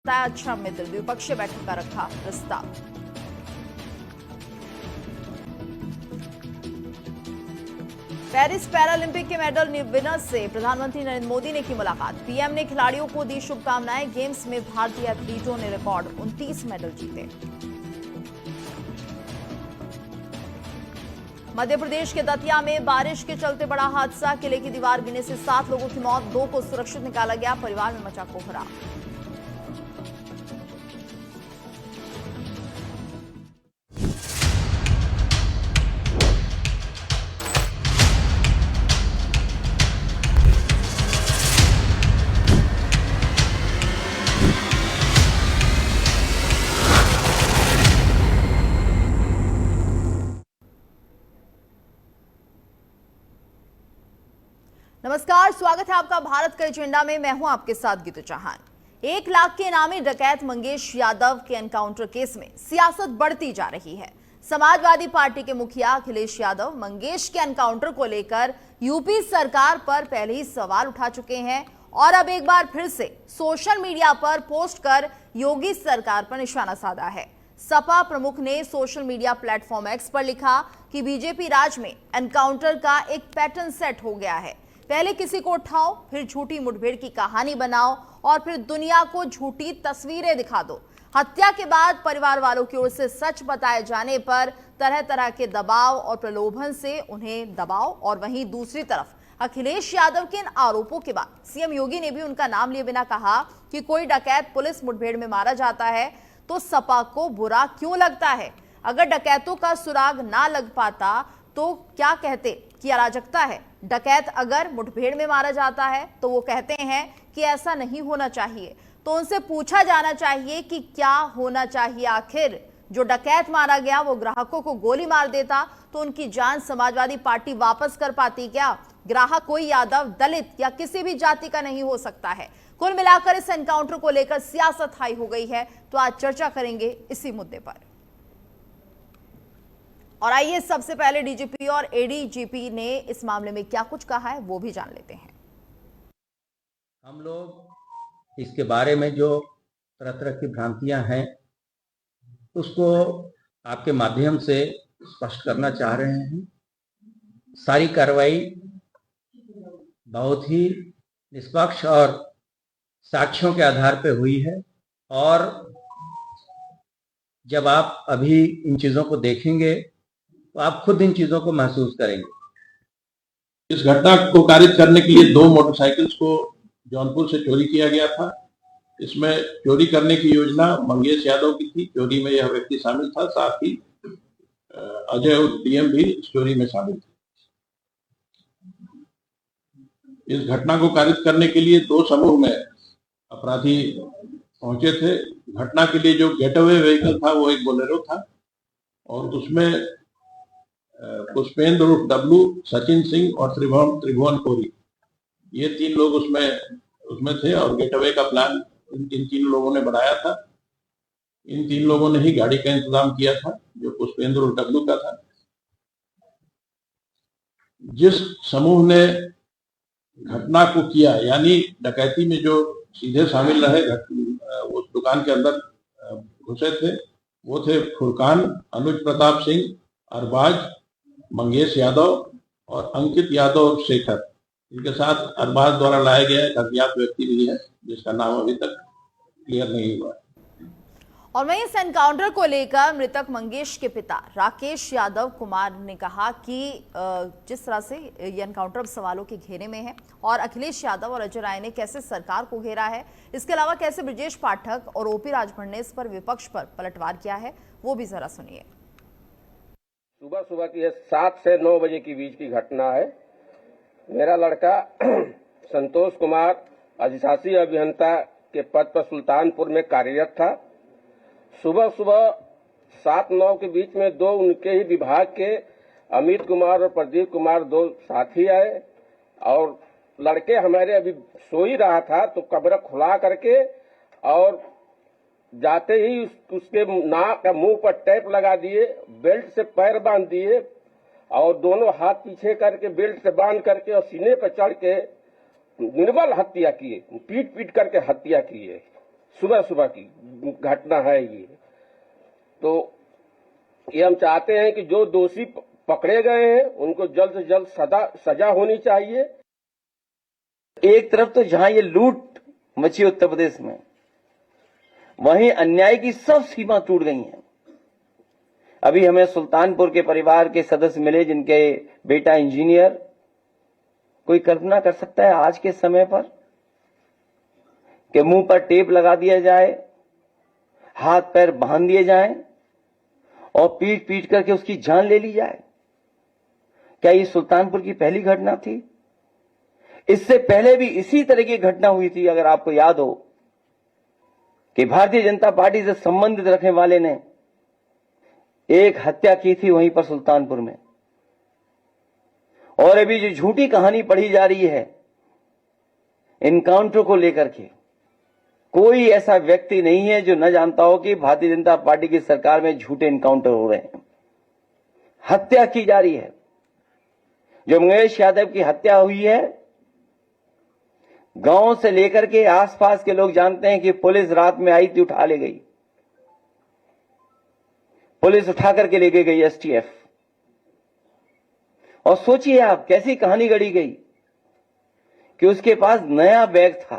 बताया अच्छा मित्र। द्विपक्षीय बैठक का रखा प्रस्ताव। पेरिस पैरालंपिक के मेडल विनर से प्रधानमंत्री नरेंद्र मोदी ने की मुलाकात। पीएम ने खिलाड़ियों को दी शुभकामनाएं। गेम्स में भारतीय एथलीटों ने रिकॉर्ड 29 मेडल जीते। मध्य प्रदेश के दतिया में बारिश के चलते बड़ा हादसा। किले की दीवार गिरने से 7 लोगों की मौत, 2 को सुरक्षित निकाला गया। परिवार में मचा कोहराम। नमस्कार, स्वागत है आपका भारत का एजेंडा में। मैं हूं आपके साथ गीतू चौहान। 1 लाख के इनामी डकैत मंगेश यादव के एनकाउंटर केस में सियासत बढ़ती जा रही है। समाजवादी पार्टी के मुखिया अखिलेश यादव मंगेश के एनकाउंटर को लेकर यूपी सरकार पर पहले ही सवाल उठा चुके हैं और अब एक बार फिर से सोशल मीडिया पर पोस्ट कर योगी सरकार पर निशाना साधा है। सपा प्रमुख ने सोशल मीडिया प्लेटफॉर्म एक्स पर लिखा कि बीजेपी राज में एनकाउंटर का एक पैटर्न सेट हो गया है। पहले किसी को उठाओ, फिर झूठी मुठभेड़ की कहानी बनाओ और फिर दुनिया को झूठी तस्वीरें दिखा दो। हत्या के बाद परिवार वालों की ओर से सच बताए जाने पर तरह तरह के दबाव और प्रलोभन से उन्हें दबाओ। और वहीं दूसरी तरफ अखिलेश यादव के इन आरोपों के बाद सीएम योगी ने भी उनका नाम लिए बिना कहा कि कोई डकैत पुलिस मुठभेड़ में मारा जाता है तो सपा को बुरा क्यों लगता है। अगर डकैतों का सुराग ना लग पाता तो क्या कहते कि अराजकता है। डकैत अगर मुठभेड़ में मारा जाता है तो वो कहते हैं कि ऐसा नहीं होना चाहिए। तो उनसे पूछा जाना चाहिए कि क्या होना चाहिए। आखिर जो डकैत मारा गया वो ग्राहकों को गोली मार देता तो उनकी जान समाजवादी पार्टी वापस कर पाती क्या। ग्राहक कोई यादव, दलित या किसी भी जाति का नहीं हो सकता है। कुल मिलाकर इस एनकाउंटर को लेकर सियासत हाई हो गई है। तो आज चर्चा करेंगे इसी मुद्दे पर। और आइए सबसे पहले डीजीपी और एडीजीपी ने इस मामले में क्या कुछ कहा है वो भी जान लेते हैं। हम लोग इसके बारे में जो तरह तरह की भ्रांतियां हैं उसको आपके माध्यम से स्पष्ट करना चाह रहे हैं। सारी कार्रवाई बहुत ही निष्पक्ष और साक्ष्यों के आधार पर हुई है और जब आप अभी इन चीजों को देखेंगे तो आप खुद इन चीजों को महसूस करेंगे। इस घटना को कारित करने के लिए 2 मोटरसाइकिल्स को जौनपुर से चोरी किया गया था। इसमें चोरी करने की योजना मंगेश यादव की थी। चोरी में यह व्यक्ति शामिल था, साथ ही अजय और डीएम भी चोरी में शामिल थे। इस घटना को कारित करने के लिए 2 समूह में अपराधी पहुंचे थे। घटना के लिए जो गेटअवे व्हीकल था वो एक बोलेरो था और उसमें पुष्पेंद्र उर्फ डब्लू, सचिन सिंह और त्रिभुवन कोरी, ये 3 लोग उसमें थे और गेटअवे का प्लान इन 3 लोगों ने बनाया था। इन 3 लोगों ने ही गाड़ी का इंतजाम किया था जो पुष्पेंद्र उर्फ डब्लू का था। जिस समूह ने घटना को किया यानी डकैती में जो सीधे शामिल रहे, उस दुकान के अंदर घुसे थे, वो थे फुरकान, अनुज प्रताप सिंह, अरबाज, मंगेश यादव और अंकित यादव और शेखर। इनके साथ अरबाज द्वारा लाया गया एक अज्ञात व्यक्ति भी है जिसका नाम अभी तक क्लियर नहीं हुआ। और वहीं इस एनकाउंटर को लेकर मृतक मंगेश के पिता राकेश यादव कुमार ने कहा कि जिस तरह से ये एनकाउंटर सवालों के घेरे में है और अखिलेश यादव और अजय राय ने कैसे सरकार को घेरा है, इसके अलावा कैसे ब्रजेश पाठक और ओपी राजभर ने इस पर विपक्ष पर पलटवार किया है, वो भी जरा सुनिए। सुबह की 7 से 9 बजे के बीच की घटना है। मेरा लड़का संतोष कुमार अधिशासी अभियंता के पद पर सुल्तानपुर में कार्यरत था। सुबह 7-9 के बीच में 2 उनके ही विभाग के अमित कुमार और प्रदीप कुमार 2 साथी आए और लड़के हमारे अभी सो ही रहा था तो कमरा खुला करके और जाते ही उसके नाक का मुंह पर टेप लगा दिए, बेल्ट से पैर बांध दिए और दोनों हाथ पीछे करके बेल्ट से बांध करके और सीने पर चढ़ के निर्मल हत्या किए, पीट करके हत्या किए। सुबह सुबह की घटना है ये। तो ये हम चाहते हैं कि जो दोषी पकड़े गए हैं उनको जल्द से जल्द सजा होनी चाहिए। एक तरफ तो जहां ये लूट मची उत्तर प्रदेश में, वहीं अन्याय की सब सीमा टूट गई हैं। अभी हमें सुल्तानपुर के परिवार के सदस्य मिले जिनके बेटा इंजीनियर। कोई कल्पना कर सकता है आज के समय पर कि मुंह पर टेप लगा दिया जाए, हाथ पैर बांध दिए जाएं और पीट पीट करके उसकी जान ले ली जाए? क्या ये सुल्तानपुर की पहली घटना थी? इससे पहले भी इसी तरह की घटना हुई थी। अगर आपको याद हो कि भारतीय जनता पार्टी से संबंधित रखने वाले ने एक हत्या की थी वहीं पर सुल्तानपुर में। और अभी जो झूठी कहानी पढ़ी जा रही है इनकाउंटर को लेकर के, कोई ऐसा व्यक्ति नहीं है जो न जानता हो कि भारतीय जनता पार्टी की सरकार में झूठे इनकाउंटर हो रहे हैं, हत्या की जा रही है। जो मंगेश यादव की हत्या हुई है, गांव से लेकर के आसपास के लोग जानते हैं कि पुलिस रात में आई थी, उठा ले गई। पुलिस उठा करके लेके गई एसटीएफ। और सोचिए आप कैसी कहानी गढ़ी गई कि उसके पास नया बैग था।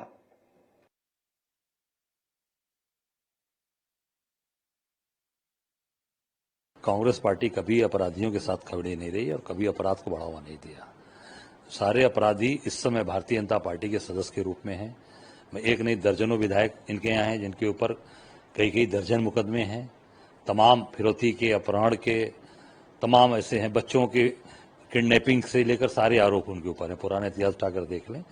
कांग्रेस पार्टी कभी अपराधियों के साथ खड़ी नहीं रही और कभी अपराध को बढ़ावा नहीं दिया। सारे अपराधी इस समय भारतीय जनता पार्टी के सदस्य के रूप में हैं। एक नहीं दर्जनों विधायक इनके यहाँ हैं जिनके ऊपर कई दर्जन मुकदमे हैं। तमाम फिरौती के, अपहरण के, तमाम ऐसे हैं, बच्चों के किडनैपिंग से लेकर सारे आरोप उनके ऊपर हैं। पुराने इतिहास उठाकर देख लें।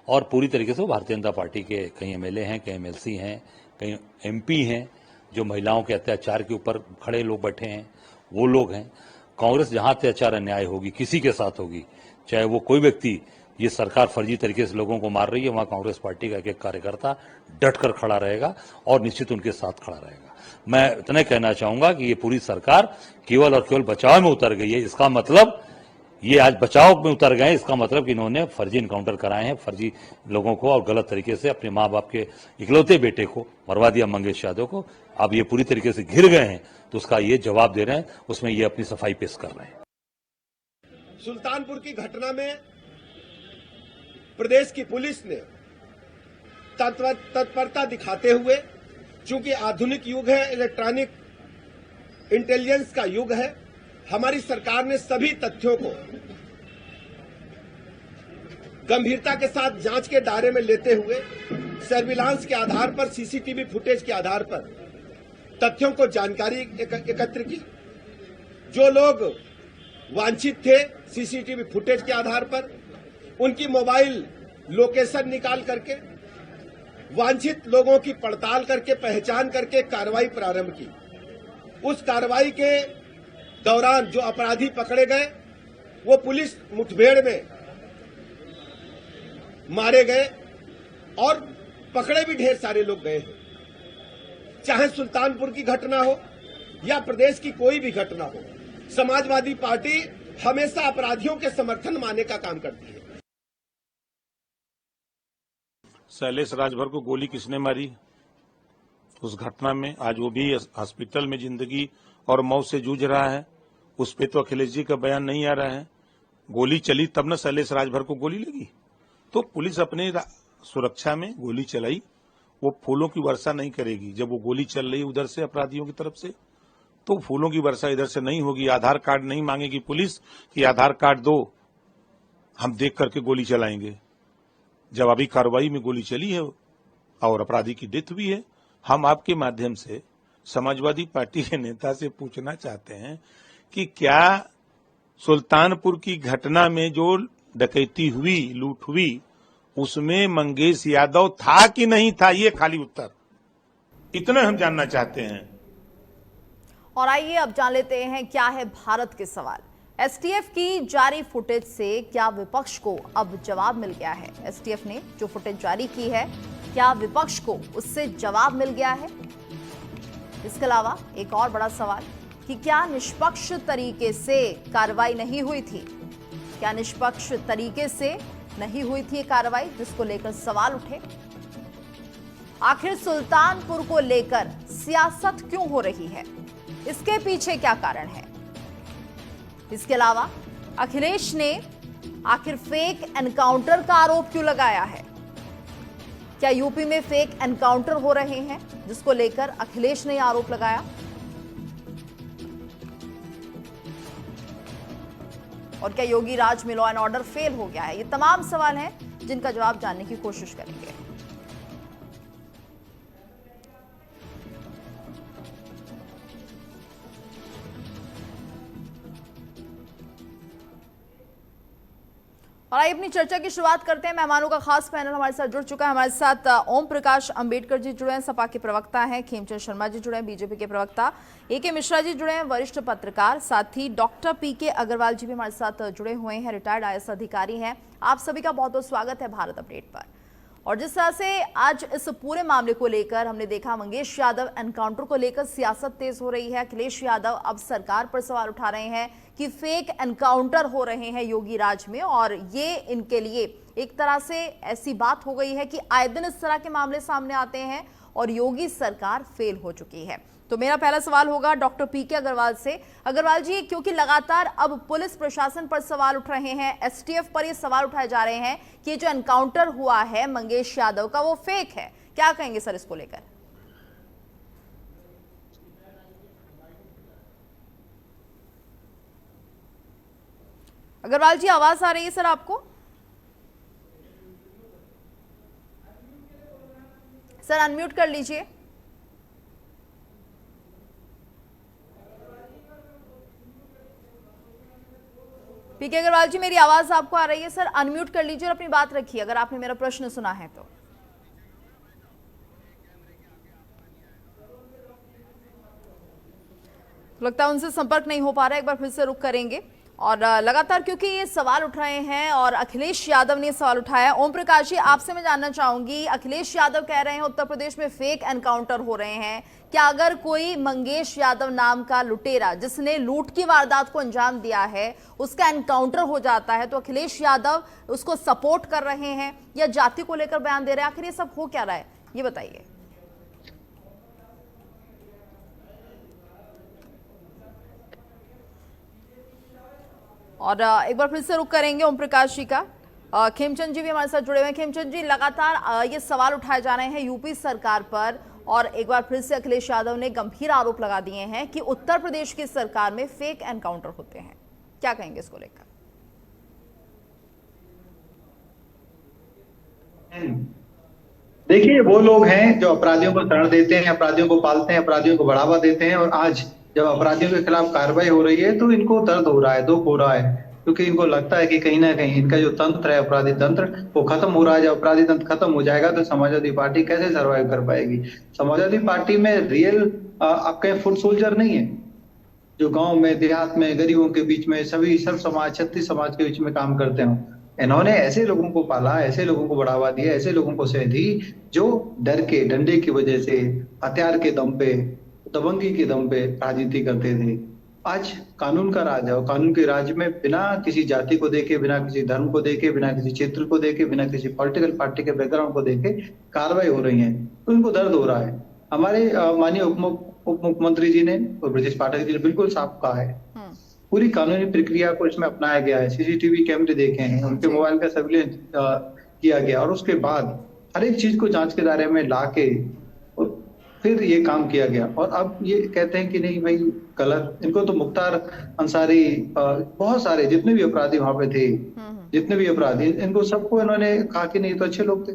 और पूरी तरीके से वो भारतीय जनता पार्टी के कई एमएलए हैं, कई एमएलसी हैं, कई एमपी हैं जो महिलाओं के अत्याचार के ऊपर खड़े लोग बैठे हैं, वो लोग हैं। कांग्रेस जहां अत्याचार अन्याय होगी, किसी के साथ होगी, चाहे वो कोई व्यक्ति, ये सरकार फर्जी तरीके से लोगों को मार रही है, वहां कांग्रेस पार्टी का एक एक कार्यकर्ता डटकर खड़ा रहेगा और निश्चित उनके साथ खड़ा रहेगा। मैं इतना कहना चाहूंगा कि ये पूरी सरकार केवल और केवल बचाव में उतर गई है। इसका मतलब ये आज बचाव में उतर गए, इसका मतलब कि इन्होंने फर्जी इनकाउंटर कराए हैं, फर्जी लोगों को, और गलत तरीके से अपने माँ बाप के इकलौते बेटे को मरवा दिया, मंगेश यादव को। अब ये पूरी तरीके से घिर गए हैं, तो उसका ये जवाब दे रहे हैं, उसमें ये अपनी सफाई पेश कर रहे हैं। सुल्तानपुर की घटना में प्रदेश की पुलिस ने तत्परता दिखाते हुए, चूंकि आधुनिक युग है, इलेक्ट्रॉनिक इंटेलिजेंस का युग है, हमारी सरकार ने सभी तथ्यों को गंभीरता के साथ जांच के दायरे में लेते हुए सर्विलांस के आधार पर, सीसीटीवी फुटेज के आधार पर तथ्यों को जानकारी एकत्र की। जो लोग वांछित थे, सीसीटीवी फुटेज के आधार पर उनकी मोबाइल लोकेशन निकाल करके वांछित लोगों की पड़ताल करके, पहचान करके कार्रवाई प्रारंभ की। उस कार्रवाई के दौरान जो अपराधी पकड़े गए वो पुलिस मुठभेड़ में मारे गए और पकड़े भी ढेर सारे लोग गए हैं। चाहे सुल्तानपुर की घटना हो या प्रदेश की कोई भी घटना हो, समाजवादी पार्टी हमेशा अपराधियों के समर्थन माने का काम करती है। शैलेश राजभर को गोली किसने मारी उस घटना में, आज वो भी हॉस्पिटल में जिंदगी और मौत से जूझ रहा है। उस पे तो अखिलेश जी का बयान नहीं आ रहा है। गोली चली तब न शैलेश राजभर को गोली लगी। तो पुलिस अपने सुरक्षा में गोली चलाई, वो फूलों की वर्षा नहीं करेगी। जब वो गोली चल रही उधर से अपराधियों की तरफ से, तो फूलों की वर्षा इधर से नहीं होगी। आधार कार्ड नहीं मांगेगी पुलिस कि आधार कार्ड दो, हम देख करके गोली चलाएंगे। जवाबी कार्रवाई में गोली चली है और अपराधी की डेथ हुई है। हम आपके माध्यम से समाजवादी पार्टी के नेता से पूछना चाहते हैं कि क्या सुल्तानपुर की घटना में जो डकैती हुई, लूट हुई, उसमें मंगेश यादव था कि नहीं था? ये खाली उत्तर, इतना हम जानना चाहते हैं। और आइए अब जान लेते हैं क्या है भारत के सवाल। एसटीएफ की जारी फुटेज से क्या विपक्ष को अब जवाब मिल गया है? एसटीएफ ने जो फुटेज जारी की है, क्या विपक्ष को उससे जवाब मिल गया है? इसके अलावा एक और बड़ा सवाल कि क्या निष्पक्ष तरीके से कार्रवाई नहीं हुई थी? क्या निष्पक्ष तरीके से नहीं हुई थी कार्रवाई, जिसको लेकर सवाल उठे? आखिर सुल्तानपुर को लेकर सियासत क्यों हो रही है, इसके पीछे क्या कारण है? इसके अलावा अखिलेश ने आखिर फेक एनकाउंटर का आरोप क्यों लगाया है? क्या यूपी में फेक एनकाउंटर हो रहे हैं जिसको लेकर अखिलेश ने आरोप लगाया? और क्या योगी राज में लॉ एंड ऑर्डर फेल हो गया है? ये तमाम सवाल हैं जिनका जवाब जानने की कोशिश करेंगे। और आइए अपनी चर्चा की शुरुआत करते हैं। मेहमानों का खास पैनल हमारे साथ जुड़ चुका है। हमारे साथ ओम प्रकाश अंबेडकर जी जुड़े हैं, सपा के प्रवक्ता हैं, खेमचंद शर्मा जी जुड़े हैं, बीजेपी के प्रवक्ता, ए.के. मिश्रा जी जुड़े हैं, वरिष्ठ पत्रकार, साथ ही डॉक्टर पी.के. अग्रवाल जी भी हमारे साथ जुड़े हुए हैं, रिटायर्ड IAS अधिकारी हैं। आप सभी का बहुत बहुत स्वागत है भारत अपडेट पर। और जिस तरह से आज इस पूरे मामले को लेकर हमने देखा, मंगेश यादव एनकाउंटर को लेकर सियासत तेज हो रही है। अखिलेश यादव अब सरकार पर सवाल उठा रहे हैं कि फेक एनकाउंटर हो रहे हैं योगी राज में, और ये इनके लिए एक तरह से ऐसी बात हो गई है कि आए दिन इस तरह के मामले सामने आते हैं और योगी सरकार फेल हो चुकी है। तो मेरा पहला सवाल होगा डॉक्टर पी.के. अग्रवाल से। अग्रवाल जी, क्योंकि लगातार अब पुलिस प्रशासन पर सवाल उठ रहे हैं, STF पर ये सवाल उठाए जा रहे हैं कि ये जो एनकाउंटर हुआ है मंगेश यादव का वो फेक है, क्या कहेंगे सर इसको लेकर? अग्रवाल जी, आवाज आ रही है सर आपको? सर अनम्यूट कर लीजिए। पी.के. अग्रवाल जी, मेरी आवाज आपको आ रही है? सर अनम्यूट कर लीजिए और अपनी बात रखिए अगर आपने मेरा प्रश्न सुना है तो। लगता है उनसे संपर्क नहीं हो पा रहा है, एक बार फिर से रुक करेंगे। और लगातार क्योंकि ये सवाल उठ रहे हैं और अखिलेश यादव ने सवाल उठाया। ओम प्रकाश जी, आपसे मैं जानना चाहूंगी, अखिलेश यादव कह रहे हैं उत्तर प्रदेश में फेक एनकाउंटर हो रहे हैं, क्या अगर कोई मंगेश यादव नाम का लुटेरा जिसने लूट की वारदात को अंजाम दिया है उसका एनकाउंटर हो जाता है तो अखिलेश यादव उसको सपोर्ट कर रहे हैं या जाति को लेकर बयान दे रहे हैं? आखिर ये सब हो क्या रहा है, ये बताइए। और एक बार फिर से रुक करेंगे ओम प्रकाश जी का। खेमचंद जी भी हमारे साथ जुड़े हुए हैं। खेमचंद जी, लगातार ये सवाल उठाए जा रहे हैं यूपी सरकार पर, और एक बार फिर से अखिलेश यादव ने गंभीर आरोप लगा दिए हैं कि उत्तर प्रदेश की सरकार में फेक एनकाउंटर होते हैं, क्या कहेंगे इसको लेकर? देखिए, वो लोग हैं जो अपराधियों को शरण देते हैं, अपराधियों को पालते हैं, अपराधियों को बढ़ावा देते हैं, और आज जब अपराधियों के खिलाफ कार्रवाई हो रही है तो इनको दर्द हो रहा है, दुख हो रहा है, क्योंकि इनको लगता है कि कहीं ना कहीं इनका जो तंत्र है, अपराधी तंत्र, वो खत्म हो रहा है। जब अपराधी तंत्र खत्म हो जाएगा तो समाजवादी पार्टी कैसे सर्वाइव कर पाएगी? समाजवादी पार्टी में रियल आपके फुट सोल्जर नहीं है जो गांव में, देहात में, गरीबों के बीच में, सभी सब समाज, 36 समाज के बीच में काम करते हो। इन्होंने ऐसे लोगों को पाला, ऐसे लोगों को बढ़ावा दिया, ऐसे लोगों को सेध दी जो डर के, डंडे की वजह से, हथियार के दम पे, दबंगी के दम पे राजनीति करते थे। आज कानून का राज है, और कानून के राज में बिना किसी जाति को देखे, बिना किसी धर्म को देखे, बिना किसी क्षेत्र को देखे, बिना किसी पॉलिटिकल पार्टी के बैकग्राउंड को देखे कार्रवाई हो रही है, तो इनको दर्द हो रहा है। हमारे माननीय उप मुख्यमंत्री जी ने और ब्रजेश पाठक जी ने बिल्कुल साफ कहा है, पूरी कानूनी प्रक्रिया को इसमें अपनाया गया है, CCTV कैमरे देखे हैं, उनके मोबाइल का सर्विलेंस किया गया, और उसके बाद हर एक चीज को जांच के दायरे में लाके फिर ये काम किया गया। और अब ये कहते हैं कि नहीं भाई गलत। इनको तो मुख्तार अंसारी, बहुत सारे जितने भी अपराधी वहां पे थे, जितने भी अपराधी, इनको सबको इन्होंने कहा कि नहीं तो अच्छे लोग थे,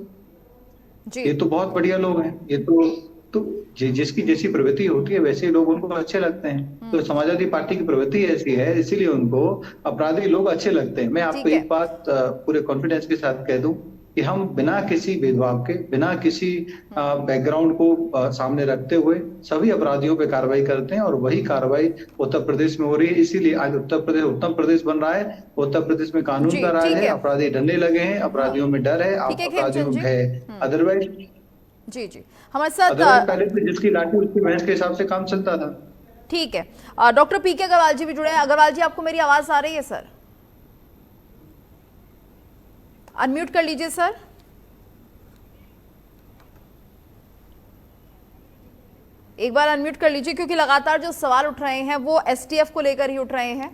ये तो बहुत बढ़िया लोग हैं, ये तो जिसकी जैसी प्रवृत्ति होती है वैसे लोग उनको अच्छे लगते हैं। तो समाजवादी पार्टी की प्रवृत्ति ऐसी है, इसीलिए उनको अपराधी लोग अच्छे लगते हैं। मैं आपको एक बात पूरे कॉन्फिडेंस के साथ कह दूं कि हम बिना किसी भेदभाव के, बिना किसी बैकग्राउंड को सामने रखते हुए सभी अपराधियों पे कार्रवाई करते हैं, और वही कार्रवाई उत्तर प्रदेश में हो रही है। इसीलिए आज उत्तर प्रदेश उत्तम प्रदेश बन रहा है। उत्तर प्रदेश में कानून का राज है, अपराधी डंडे लगे हैं, अपराधियों में डर है, अपराधियों में भय है। अदरवाइज जी हमारे साथ पहले तो जिसकी लाठी उसकी भैंस के हिसाब से काम चलता था। ठीक है, डॉक्टर पी.के. अग्रवाल जी भी जुड़े हैं। अग्रवाल जी, आपको मेरी आवाज आ रही है? सर अनम्यूट कर लीजिए सर। एक बार अनम्यूट कर लीजिए, क्योंकि लगातार जो सवाल उठ रहे हैं वो एसटीएफ को लेकर ही उठ रहे हैं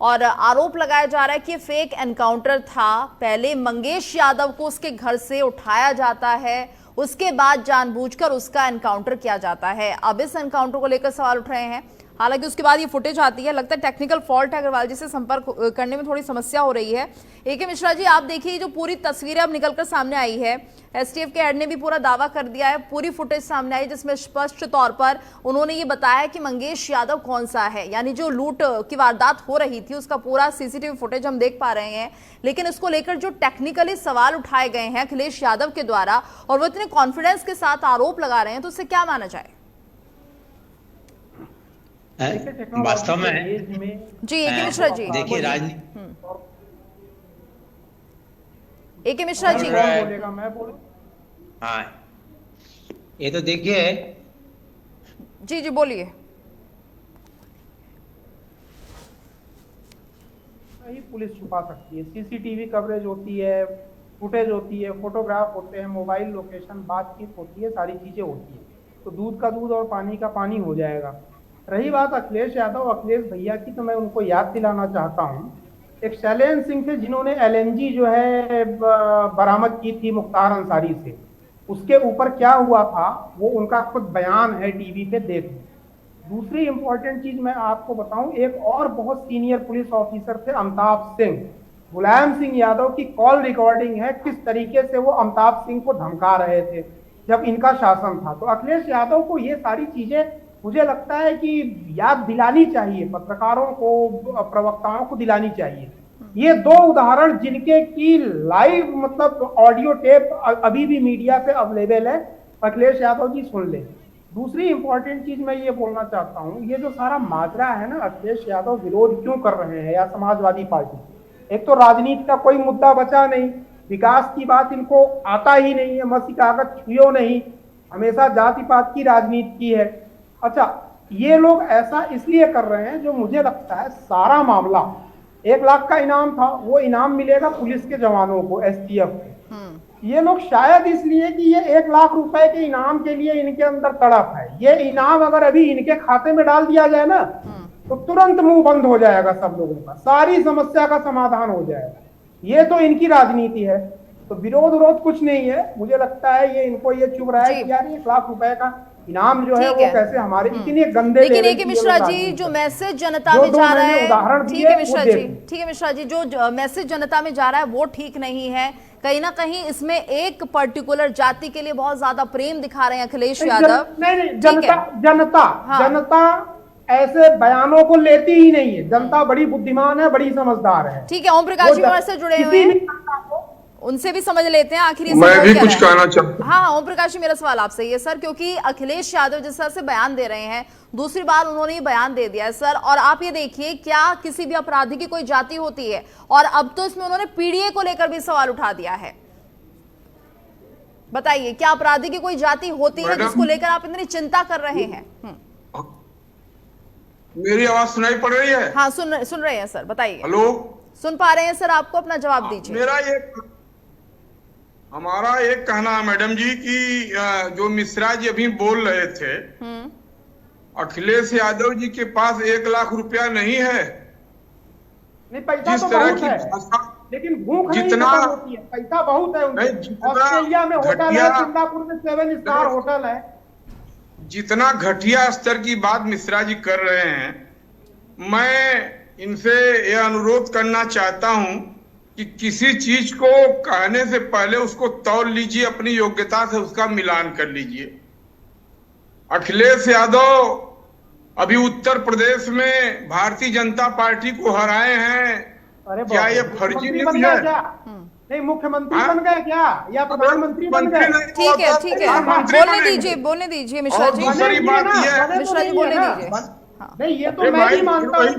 और आरोप लगाया जा रहा है कि फेक एनकाउंटर था। पहले मंगेश यादव को उसके घर से उठाया जाता है, उसके बाद जानबूझकर उसका एनकाउंटर किया जाता है। अब इस एनकाउंटर को लेकर सवाल उठ रहे हैं। हालांकि उसके बाद ये फुटेज आती है, लगता है टेक्निकल फॉल्ट है, अग्रवाल जी से संपर्क करने में थोड़ी समस्या हो रही है। ए.के. मिश्रा जी, आप देखिए जो पूरी तस्वीरें अब निकलकर सामने आई है, एसटीएफ के हेड ने भी पूरा दावा कर दिया है, पूरी फुटेज सामने आई जिसमें स्पष्ट तौर पर उन्होंने ये बताया कि मंगेश यादव कौन सा है, यानी जो लूट की वारदात हो रही थी उसका पूरा सीसीटीवी फुटेज हम देख पा रहे हैं। लेकिन इसको लेकर जो टेक्निकली सवाल उठाए गए हैं अखिलेश यादव के द्वारा और वो इतने कॉन्फिडेंस के साथ आरोप लगा रहे हैं, तो उससे क्या माना जाए? वास्तव में जी ए.के. मिश्रा जी, देखिए ए.के. मिश्रा जी, हाँ, ये तो देखिए, जी जी बोलिए। पुलिस छुपा सकती है, सीसीटीवी कवरेज होती है, फुटेज होती है, फोटोग्राफ होते हैं, मोबाइल लोकेशन, बातचीत होती है, सारी चीजें होती है, तो दूध का दूध और पानी का पानी हो जाएगा। रही बात अखिलेश यादव, अखिलेश भैया की, तो मैं उनको याद दिलाना चाहता हूँ, एक शैलेंद्र सिंह थे जिन्होंने एलएनजी जो है बरामद की थी मुख्तार अंसारी से, उसके ऊपर क्या हुआ था वो उनका खुद बयान है, टीवी पे देख लो। दूसरी इंपॉर्टेंट चीज मैं आपको बताऊं, एक और बहुत सीनियर पुलिस ऑफिसर थे अमिताभ सिंह, मुलायम सिंह यादव की कॉल रिकॉर्डिंग है किस तरीके से वो अमिताभ सिंह को धमका रहे थे जब इनका शासन था। तो अखिलेश यादव को ये सारी चीजें मुझे लगता है कि याद दिलानी चाहिए, पत्रकारों को, प्रवक्ताओं को दिलानी चाहिए। ये दो उदाहरण जिनके की लाइव मतलब ऑडियो टेप अभी भी मीडिया पे अवेलेबल है, अखिलेश यादव जी सुन ले। दूसरी इंपॉर्टेंट चीज मैं ये बोलना चाहता हूँ, ये जो सारा माजरा है ना, अखिलेश यादव विरोध क्यों कर रहे हैं या समाजवादी पार्टी, एक तो राजनीति का कोई मुद्दा बचा नहीं, विकास की बात इनको आता ही नहीं है, मसी कागज छुओ नहीं, हमेशा जाति पात की राजनीति की है। अच्छा, ये लोग ऐसा इसलिए कर रहे हैं, जो मुझे लगता है सारा मामला 1 लाख का इनाम था, वो इनाम मिलेगा पुलिस के जवानों को, एसटीएफ को। ये लोग शायद इसलिए कि ये 1 लाख रुपए के इनाम के लिए इनके अंदर तड़प है। ये इनाम अगर अभी इनके खाते में डाल दिया जाए ना, तो तुरंत मुंह बंद हो जाएगा सब लोगों का, सारी समस्या का समाधान हो जाएगा। ये तो इनकी राजनीति है, तो विरोध कुछ नहीं है। मुझे लगता है ये इनको ये चुभ रहा है कि यार 1 लाख रुपए का इनाम जो है वो कैसे हमारे इतने गंदे। लेकिन ए.के. मिश्रा जी, जो मैसेज जनता में जा रहा है, ठीक है मिश्रा जी, ठीक है मिश्रा जी, जो मैसेज जनता में जा रहा है वो ठीक नहीं है। कहीं ना कहीं इसमें एक पर्टिकुलर जाति के लिए बहुत ज्यादा प्रेम दिखा रहे हैं अखिलेश यादव। नहीं, जनता ऐसे बयानों को लेती ही नहीं है। जनता बड़ी बुद्धिमान है, बड़ी समझदार है। ठीक है, ओम प्रकाश जी हमारे से जुड़े हुए हैं, उनसे भी समझ लेते हैं आखिर। मैं भी कुछ कहना चाहता हूं। हाँ ओम प्रकाश जी, मेरा सवाल आपसे ये सर, क्योंकि अखिलेश यादव जिस तरह से बयान दे रहे हैं, दूसरी बार उन्होंने ये बयान दे दिया है सर, और आप ये देखिए क्या किसी भी अपराधी की कोई जाति होती है, और अब तो इसमें उन्होंने पीडीए को लेकर भी सवाल उठा दिया है। बताइए, क्या अपराधी की कोई जाति होती है जिसको लेकर आप इतनी चिंता कर रहे हैं? मेरी आवाज सुनाई पड़ रही है? हाँ सुन रहे हैं सर, बताइए। हेलो, सुन पा रहे हैं सर, आपको अपना जवाब दीजिए। हमारा एक कहना है मैडम जी कि जो मिश्रा जी अभी बोल रहे थे, अखिलेश यादव जी के पास 1 लाख रुपया नहीं है। नहीं, पैसा जिस तो तरह की भाषा, लेकिन भूख जितना नहीं होती है, पैसा बहुत है उनके। ऑस्ट्रेलिया में होटल है, सिंगापुर में 7 स्टार होटल है। जितना घटिया स्तर की बात मिश्रा जी कर रहे हैं, मैं इनसे यह अनुरोध करना चाहता हूं कि किसी चीज को कहने से पहले उसको तौल लीजिए, अपनी योग्यता से उसका मिलान कर लीजिए। अखिलेश यादव अभी उत्तर प्रदेश में भारतीय जनता पार्टी को हराए हैं। क्या ये फर्जी न्यूज है? नहीं, मुख्यमंत्री बन गए क्या या प्रधानमंत्री बन गए? ठीक है, बोलने दीजिए मिश्रा जी। दूसरी बात ये, मिश्रा जी बोलने दीजिए। नहीं, ये तो मैं भी मानता हूँ कि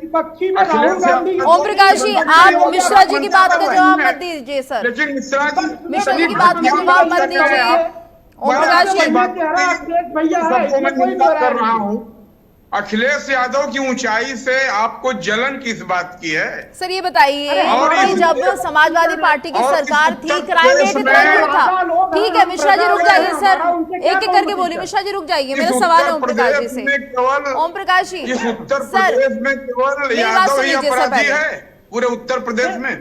विपक्षी में राहुल गांधी। ओम प्रकाश जी, आप मिश्रा जी की बात का जवाब मत दीजिए सर। लेकिन मिश्रा जी की बात का जवाब मत दीजिए। ओम प्रकाश जी, भैया कर रहा हूँ, अखिलेश यादव की ऊंचाई से आपको जलन किस बात की है? सर ये बताइए, और कि जब समाजवादी पार्टी की सरकार थी, क्राइम रेट इतना क्यों था? ठीक है मिश्रा जी रुक जाइए सर, एक एक करके बोलिए। मिश्रा जी रुक जाइए, मेरा सवाल है ओम प्रकाश जी से। ओम प्रकाश जी, इस उत्तर प्रदेश में केवल यादव ही अपराधी है पूरे उत्तर प्रदेश में?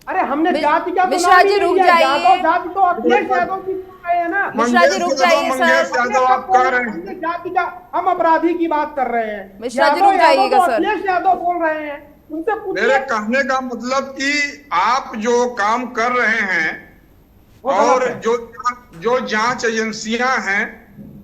अरे हमने जाति का मिश्रा जी रुक जाइए, जाति तो अखिलेश यादव की है ना। मिश्रा जी रुक जाइए सर, यादव आप कह रहे हैं जाति का, हम अपराधी की बात कर रहे हैं। मिश्रा जी रुक जाइएगा सर, अखिलेश यादव बोल रहे हैं, उनसे मेरे कहने का मतलब कि आप जो काम कर रहे हैं और जो जांच एजेंसियां हैं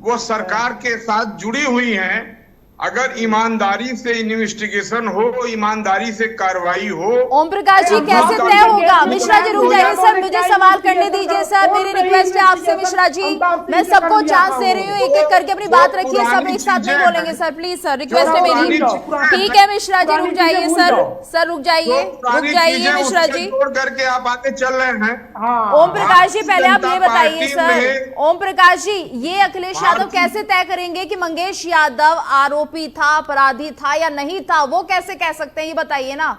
वो सरकार के साथ जुड़ी हुई हैं, अगर ईमानदारी से इन्वेस्टिगेशन हो, ईमानदारी से कार्रवाई हो। ओम प्रकाश जी कैसे तय होगा? मिश्रा जी रुक जाइए सर, मुझे सवाल करने दीजिए सर, मेरी रिक्वेस्ट है आपसे मिश्रा जी, मैं सबको चांस दे रही हूँ, एक एक करके अपनी बात रखिए, सब एक साथ नहीं बोलेंगे सर, प्लीज सर, रिक्वेस्ट है मेरी। ठीक है मिश्रा जी रुक जाइए सर, सर रुक जाइए मिश्रा जी, करके आप आगे चल रहे हैं। ओम प्रकाश जी पहले आप ये बताइए सर, ओम प्रकाश जी ये अखिलेश यादव कैसे तय करेंगे कि मंगेश यादव आरोपी था, अपराधी था या नहीं था? वो कैसे कह सकते हैं, ये बताइए ना,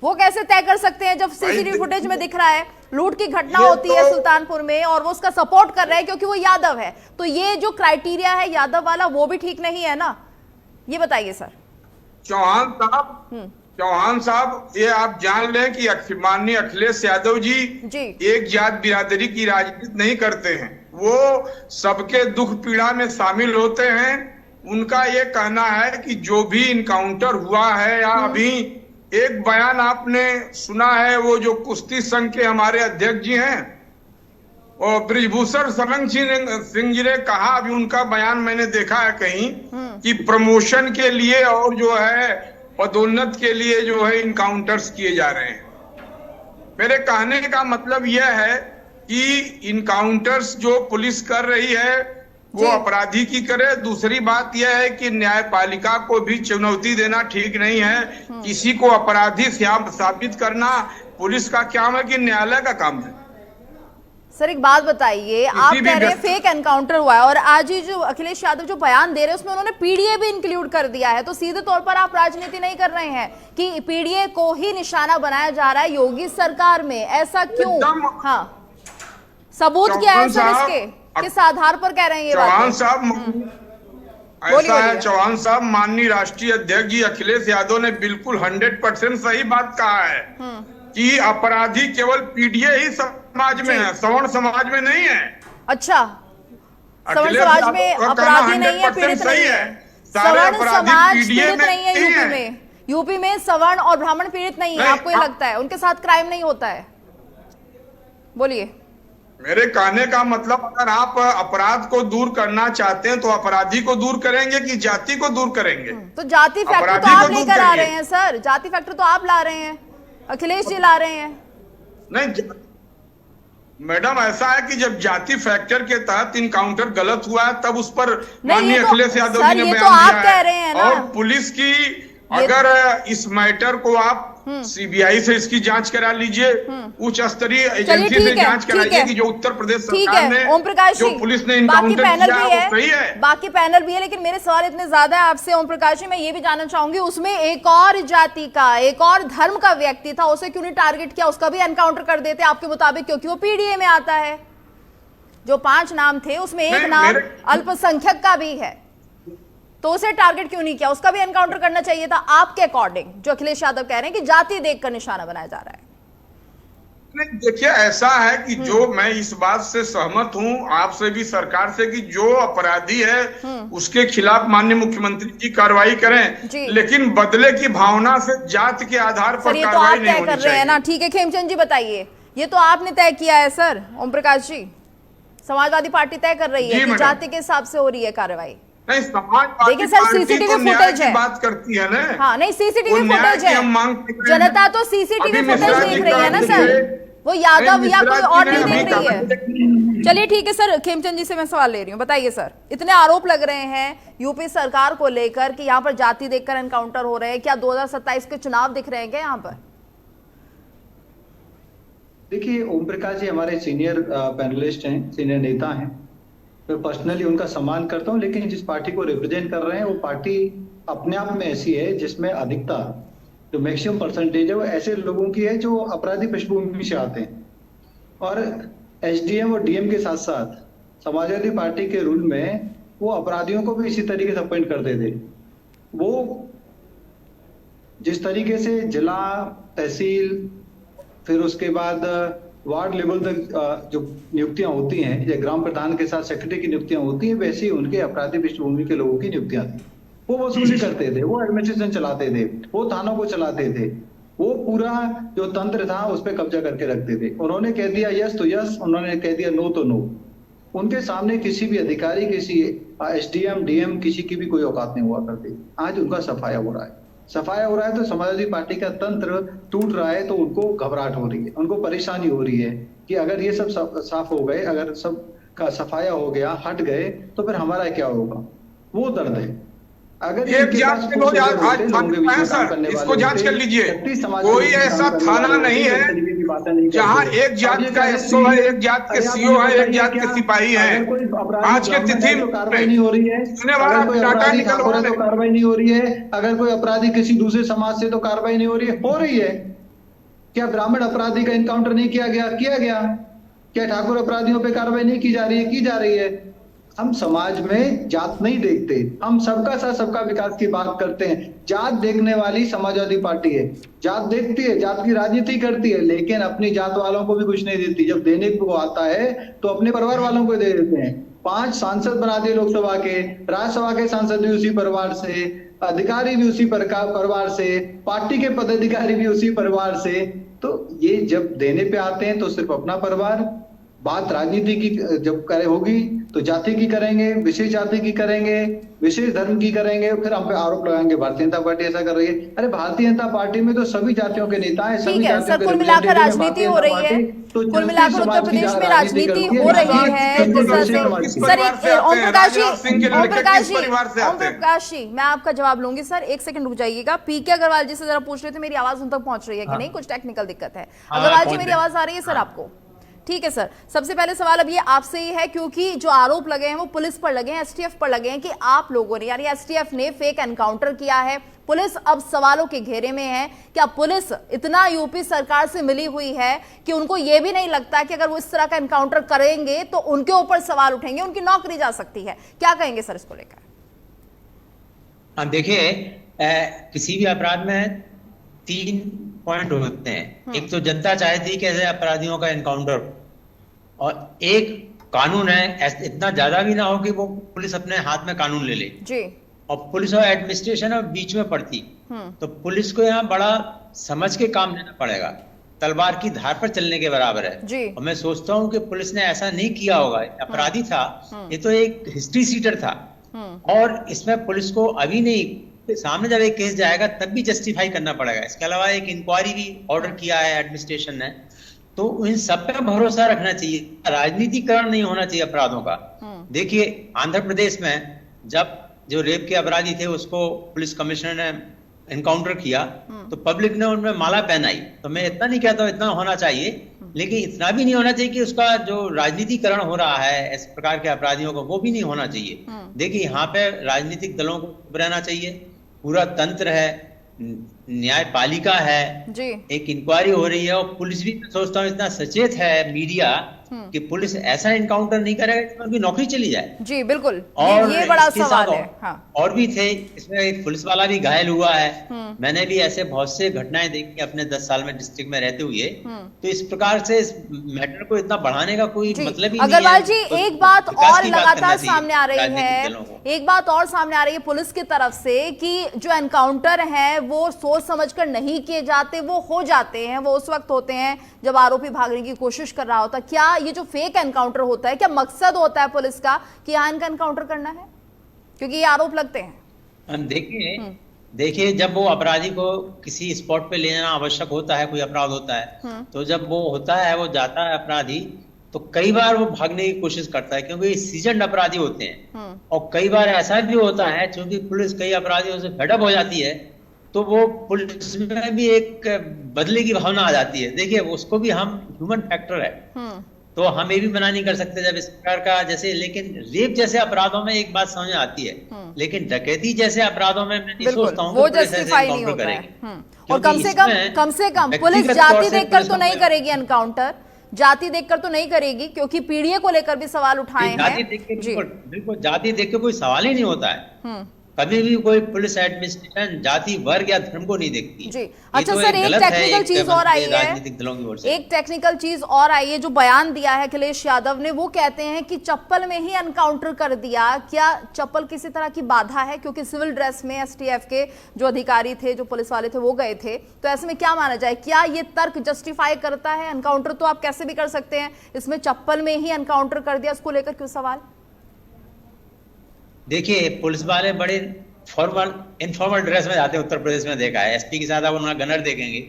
वो कैसे तय कर सकते हैं जब सीसीटीवी फुटेज में दिख रहा है लूट की घटना होती है सुल्तानपुर में और वो उसका सपोर्ट कर रहे हैं क्योंकि वो यादव है? तो ये जो क्राइटेरिया है यादव वाला वो भी ठीक नहीं है ना, ये बताइए सर। चौहान साहब ये आप जान लें कि माननीय अखिलेश यादव जी एक जात बिरादरी की राजनीति नहीं करते हैं, वो सबके दुख पीड़ा में शामिल होते हैं। उनका ये कहना है कि जो भी इनकाउंटर हुआ है, या अभी एक बयान आपने सुना है, वो जो कुश्ती संघ के हमारे अध्यक्ष जी हैं और ब्रिजभूषण शरण सिंह जी ने कहा, अभी उनका बयान मैंने देखा है कहीं कि प्रमोशन के लिए और जो है पदोन्नत के लिए जो है इनकाउंटर्स किए जा रहे हैं। मेरे कहने का मतलब यह है कि इनकाउंटर्स जो पुलिस कर रही है वो अपराधी की करे। दूसरी बात यह है कि न्यायपालिका को भी चुनौती देना ठीक नहीं है। किसी को अपराधी साबित करना पुलिस का काम है कि न्यायालय का काम है? सर एक बात बताइए, आप कह रहे हैं फेक एनकाउंटर हुआ है और आज ही जो अखिलेश यादव जो बयान दे रहे हैं उसमें उन्होंने पीडीए भी इंक्लूड कर दिया है, तो सीधे तौर पर आप राजनीति नहीं कर रहे हैं कि पीडीए को ही निशाना बनाया जा रहा है योगी सरकार में, ऐसा क्यों? हाँ सबूत क्या है सर इसके, किस आधार पर कह रहे हैं ये बात? चौहान साहब ऐसा है, चौहान साहब माननीय राष्ट्रीय अध्यक्ष जी अखिलेश यादव ने बिल्कुल 100% सही बात कहा है कि अपराधी केवल पीडीए ही समाज में है, सवर्ण समाज में नहीं है। अच्छा, सवर्ण समाज में अपराधी नहीं है, पीड़ित नहीं है। सवर्ण समाज पीड़ित नहीं है यूपी में, यूपी में सवर्ण और ब्राह्मण पीड़ित नहीं है, आपको ये लगता है? उनके साथ क्राइम नहीं होता है? बोलिए। मेरे कहने का मतलब, अगर आप अपराध को दूर करना चाहते हैं तो अपराधी को दूर करेंगे कि जाति को दूर करेंगे? तो जाति फैक्टर तो आप लेकर आ रहे हैं सर, जाति फैक्टर तो आप ला रहे हैं, अखिलेश जी ला रहे हैं। नहीं मैडम, ऐसा है कि जब जाति फैक्टर के तहत इनकाउंटर गलत हुआ है तब उस पर माननीय अखिलेश यादव जी ने बयान दिया है। और पुलिस की अगर इस मैटर को आप सीबीआई से इसकी जांच करा लीजिए, उच्च स्तरीय एजेंसी से जांच कराइए कि जो उत्तर प्रदेश सरकार ने, ओम प्रकाश जो पुलिस ने इनकाउंटर किया है वो सही है। बाकी पैनल भी है, लेकिन मेरे सवाल इतने ज्यादा है आपसे ओम प्रकाश जी, मैं ये भी जानना चाहूंगी उसमें एक और जाति का, एक और धर्म का व्यक्ति था, उसे क्यों नहीं टारगेट किया, उसका भी एनकाउंटर कर देते आपके मुताबिक? क्योंकि वो पीडीए में आता है। जो 5 नाम थे उसमें एक नाम अल्पसंख्यक का भी है, तो उसे टारगेट क्यों नहीं किया? उसका भी एनकाउंटर करना चाहिए था आपके अकॉर्डिंग, जो अखिलेश यादव कह रहे हैं कि जाति देखकर निशाना बनाया जा रहा है। देखिए ऐसा है कि जो मैं इस बात से सहमत हूं आपसे भी, सरकार से, कि जो अपराधी है उसके खिलाफ माननीय मुख्यमंत्री जी कार्रवाई करें, लेकिन बदले की भावना से जात के आधार पर कार्रवाई नहीं होनी चाहिए ना। ठीक है खेमचंद जी बताइए, ये तो आपने तय किया है सर, ओम प्रकाश जी समाजवादी पार्टी तय कर रही है कि जाति के हिसाब से हो रही है कार्रवाई। नहीं, देखिए सर सीसीटीवी फुटेज है, बात करती है ना। हाँ नहीं सीसीटीवी फुटेज है, जनता तो सीसीटीवी फुटेज देख रही है ना सर, वो यादव या कोई और नहीं देख रही है। चलिए ठीक है सर, खेमचंद जी से मैं सवाल ले रही हूँ, बताइए सर, इतने आरोप लग रहे हैं यूपी सरकार को लेकर कि यहाँ पर जाति देखकर एनकाउंटर हो रहे हैं, क्या 2027 के चुनाव दिख रहे हैं क्या यहाँ पर? देखिए ओम प्रकाश जी हमारे सीनियर पैनलिस्ट हैं, सीनियर नेता हैं, मैं पर्सनली उनका सम्मान करता हूँ, लेकिन जिस पार्टी को रिप्रेजेंट कर रहे हैं वो पार्टी अपने आप में ऐसी है जिसमें अधिकता, जो मैक्सिमम परसेंटेज है वो ऐसे लोगों की है जो अपराधी पृष्ठभूमि से आते हैं। और एसडीएम और डीएम के साथ साथ समाजवादी पार्टी के रूल में वो अपराधियों को भी इसी तरीके से अपॉइंट करते थे। वो जिस तरीके से जिला, तहसील, फिर उसके बाद वार्ड लेवल तक जो नियुक्तियां होती हैं, या ग्राम प्रधान के साथ सेक्रेटरी की नियुक्तियां होती हैं, वैसे ही उनके अपराधी पृष्ठभूमि के लोगों की नियुक्तियां थी। वो वसूली करते थे, वो एडमिनिस्ट्रेशन चलाते थे, वो थानों को चलाते थे, वो पूरा जो तंत्र था उस पर कब्जा करके रखते थे। उन्होंने कह दिया यस तो यस, उन्होंने कह दिया नो तो नो। उनके सामने किसी भी अधिकारी, किसी एसडीएम, डीएम, किसी की भी कोई औकात नहीं हुआ करती। आज उनका सफाया हो रहा है, सफाया हो रहा है तो समाजवादी पार्टी का तंत्र टूट रहा है, तो उनको घबराहट हो रही है, उनको परेशानी हो रही है कि अगर ये सब साफ हो गए, अगर सब का सफाया हो गया, हट गए, तो फिर हमारा क्या होगा, वो दर्द है। अगर एक जांच के लोग आज थाने हैं सर, इसको जांच कर लीजिए। कोई ऐसा थाना नहीं है जहां एक जात का एसओ है, एक जात के सीओ है, एक जात के सिपाही हैं। आज के तिथि में कार्रवाई नहीं हो रही है, अगर कोई अपराधी तो कार्रवाई नहीं हो रही है, अगर कोई अपराधी किसी दूसरे समाज से तो कार्रवाई नहीं हो रही है। हो रही है क्या? ब्राह्मण अपराधी का इनकाउंटर नहीं किया गया? किया गया। क्या ठाकुर अपराधियों पे कार्रवाई नहीं की जा रही है? की जा रही है। हम समाज में जात नहीं देखते, हम सबका साथ सबका विकास की बात करते हैं। जात देखने वाली समाजवादी पार्टी है, जात देखती है, जात की राजनीति करती है, लेकिन अपनी जात वालों को भी कुछ नहीं देती। जब देने को आता है तो अपने परिवार वालों को दे देते हैं। 5 सांसद बना दिए लोकसभा के, राज्यसभा के सांसद भी उसी परिवार से, अधिकारी भी उसी परिवार से, पार्टी के पदाधिकारी भी उसी परिवार से। तो ये जब देने पे आते हैं तो सिर्फ अपना परिवार। बात राजनीति की जब होगी तो जाति की करेंगे, विशेष जाति की करेंगे, विशेष धर्म की करेंगे, फिर हम पे आरोप लगाएंगे भारतीय जनता पार्टी ऐसा कर रही है। अरे भारतीय जनता पार्टी में तो सभी जातियों के नेता हैं, सभी जातियों के कुल मिलाकर राजनीति हो रही है, कुल मिलाकर उत्तर प्रदेश में राजनीति हो रही है। सर ओम प्रकाश जी, मैं आपका जवाब लूंगी। सर एक सेकंड रुक जाइएगा। पीके अग्रवाल जी से जरा पूछ रहे थे मेरी आवाज उन तक पहुंच रही है कि नहीं, कुछ टेक्निकल दिक्कत है। अग्रवाल जी मेरी आवाज आ रही है सर आपको? ठीक है सर, सबसे पहले सवाल अब ये आपसे ही है, क्योंकि जो आरोप लगे हैं वो पुलिस पर लगे हैं, एसटीएफ पर लगे हैं कि आप लोगों ने, यानी एसटीएफ ने फेक एनकाउंटर किया है। पुलिस अब सवालों के घेरे में है। क्या पुलिस इतना यूपी सरकार से मिली हुई है कि उनको ये भी नहीं लगता कि अगर वो इस तरह का एनकाउंटर करेंगे तो उनके ऊपर सवाल उठेंगे, उनकी नौकरी जा सकती है? क्या कहेंगे सर इसको लेकर? हाँ देखिए, किसी भी अपराध में 3 पॉइंट होते हैं। एक तो जनता चाहती कि ऐसे अपराधियों का एनकाउंटर, और एक कानून है, इतना ज्यादा भी ना हो कि वो पुलिस अपने हाथ में कानून ले ले जी, और पुलिस और एडमिनिस्ट्रेशन और बीच में पड़ती। तो पुलिस को यहाँ बड़ा समझ के काम लेना पड़ेगा, तलवार की धार पर चलने के बराबर है जी। और मैं सोचता हूँ कि पुलिस ने ऐसा नहीं किया होगा। अपराधी था, ये तो एक हिस्ट्री सीटर था, और इसमें पुलिस को अभी नहीं, सामने जब एक केस जाएगा तब भी जस्टिफाई करना पड़ेगा। इसके अलावा एक इंक्वायरी भी ऑर्डर किया है एडमिनिस्ट्रेशन ने, तो इन सब पे भरोसा रखना चाहिए। राजनीतिकरण नहीं होना चाहिए अपराधों का। देखिए आंध्र प्रदेश में जब जो रेप के अपराधी थे उसको पुलिस कमिश्नर ने एनकाउंटर किया तो पब्लिक ने उनमें माला पहनाई। तो मैं इतना नहीं कहता हूं इतना होना चाहिए, लेकिन इतना भी नहीं होना चाहिए कि उसका जो राजनीतिकरण हो रहा है इस प्रकार के अपराधियों को, वो भी नहीं होना चाहिए। देखिए यहाँ पे राजनीतिक दलों को रहना चाहिए, पूरा तंत्र है, न्यायपालिका है जी। एक इंक्वायरी हो रही है, और पुलिस भी सोचता हूँ इतना सचेत है मीडिया कि पुलिस ऐसा एनकाउंटर नहीं करेगा कि उनकी नौकरी चली जाए जी। बिल्कुल, और ये बड़ा सवाल है। हाँ। और भी थे, इसमें एक पुलिस वाला भी घायल हुआ है। मैंने भी ऐसे बहुत से घटनाएं देखी अपने 10 साल में डिस्ट्रिक्ट में रहते हुए। तो इस प्रकार से इस मैटर को इतना बढ़ाने का कोई मतलब ही नहीं है। अग्रवाल जी एक बात और लगातार सामने आ रही है, एक बात और सामने आ रही है पुलिस की तरफ से कि जो एनकाउंटर है वो सोच समझकर नहीं किए जाते, वो हो जाते हैं, वो उस वक्त होते हैं जब आरोपी भागने की कोशिश कर रहा होता। क्या ये जो फेक एनकाउंटर होता है, क्या मकसद होता है पुलिस का कि यहाँ इनका एनकाउंटर करना है, क्योंकि ये आरोप लगते हैं? देखिए जब वो अपराधी को किसी स्पॉट पे ले जाना आवश्यक होता है, कोई अपराध होता है, तो जब वो होता है, वो जाता है अपराधी, तो कई बार वो भागने की कोशिश करता है क्योंकि सीजन्ड अपराधी होते हैं। और कई बार ऐसा भी होता है क्योंकि पुलिस कई अपराधियों से फेडअप हो जाती है, तो वो पुलिस में भी एक बदले की भावना आ जाती है। देखिए उसको भी हम ह्यूमन फैक्टर है, तो हम ये भी मना नहीं कर सकते जब इस प्रकार का जैसे, लेकिन रेप जैसे अपराधों में एक बात समझ में आती है, लेकिन डकैती जैसे अपराधों में मैं नहीं सोचता हूँ वो जस्टिफाई नहीं होता है। और कम से कम पुलिस जाति देखकर तो नहीं करेगी एनकाउंटर, जाति देखकर तो नहीं करेगी, क्योंकि पीड़ित को लेकर भी सवाल उठाए हैं। बिल्कुल जाति देख के कोई सवाल ही नहीं होता है। कभी भी कोई पुलिस एडमिनिस्ट्रेशन जाति, वर्ग या धर्म को नहीं देखती जी। अच्छा सर, एक टेक्निकल चीज और आई है, राजनीतिक दलों की ओर से एक टेक्निकल चीज और आई है जो बयान दिया है अखिलेश यादव ने। वो कहते हैं कि चप्पल में ही एनकाउंटर कर दिया। क्या चप्पल किसी तरह की बाधा है? क्योंकि सिविल ड्रेस में एसटीएफ के जो अधिकारी थे, जो पुलिस वाले थे, वो गए थे। तो ऐसे में क्या माना जाए, क्या ये तर्क जस्टिफाई करता है? एनकाउंटर तो आप कैसे भी कर सकते हैं, इसमें चप्पल में ही एनकाउंटर कर दिया, उसको लेकर क्यों सवाल? देखिए, पुलिस वाले बड़े फॉर्मल इनफॉर्मल ड्रेस में जाते हैं। उत्तर प्रदेश में देखा है, एसपी के साथ आप उनका गनर देखेंगे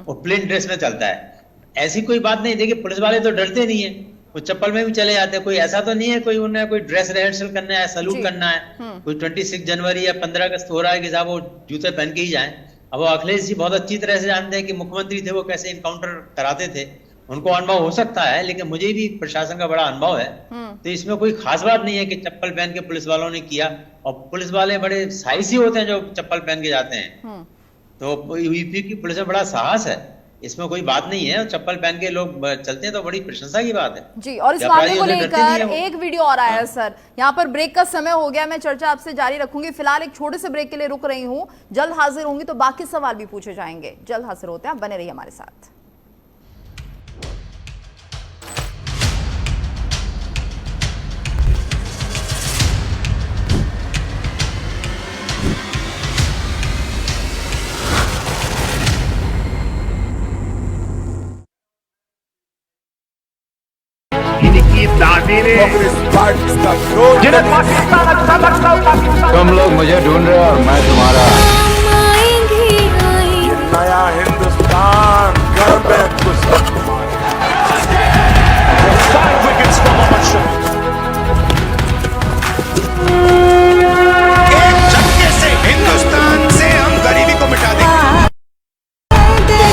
वो प्लेन ड्रेस में चलता है। ऐसी कोई बात नहीं। देखिए, पुलिस वाले तो डरते नहीं है, वो चप्पल में भी चले जाते हैं। कोई ऐसा तो नहीं है कोई उन्हें कोई ड्रेस रिहर्सल करना है, सलूट करना है, कोई 26 जनवरी या 15 अगस्त हो रहा है कि साहब वो जूते पहन के ही जाए। अब वो अखिलेश जी बहुत अच्छी तरह से जानते हैं कि मुख्यमंत्री थे, वो कैसे इनकाउंटर कराते थे। उनको अनुभव हो सकता है, लेकिन मुझे भी प्रशासन का बड़ा अनुभव है। तो इसमें कोई खास बात नहीं है कि चप्पल पहन के पुलिस वालों ने किया। और पुलिस वाले बड़े साहसी होते हैं जो चप्पल पहन के जाते हैं। तो यूपी की पुलिस में बड़ा साहस है, इसमें कोई बात नहीं है। चप्पल पहन के लोग चलते हैं तो बड़ी प्रशंसा की बात है जी। और इस मामले को लेकर एक वीडियो और आया है सर। यहाँ पर ब्रेक का समय हो गया, मैं चर्चा आपसे जारी रखूंगी। फिलहाल एक छोटे से ब्रेक के लिए रुक रही हूँ, जल्द हाजिर होंगी तो बाकी सवाल भी पूछे जाएंगे। जल्द हाजिर होते हैं, बने रहिए हमारे साथ। तुम लोग मुझे ढूंढ रहे हो और मैं तुम्हारा। नया हिंदुस्तान घर में एक झटके से हिंदुस्तान से हम गरीबी को मिटा देंगे।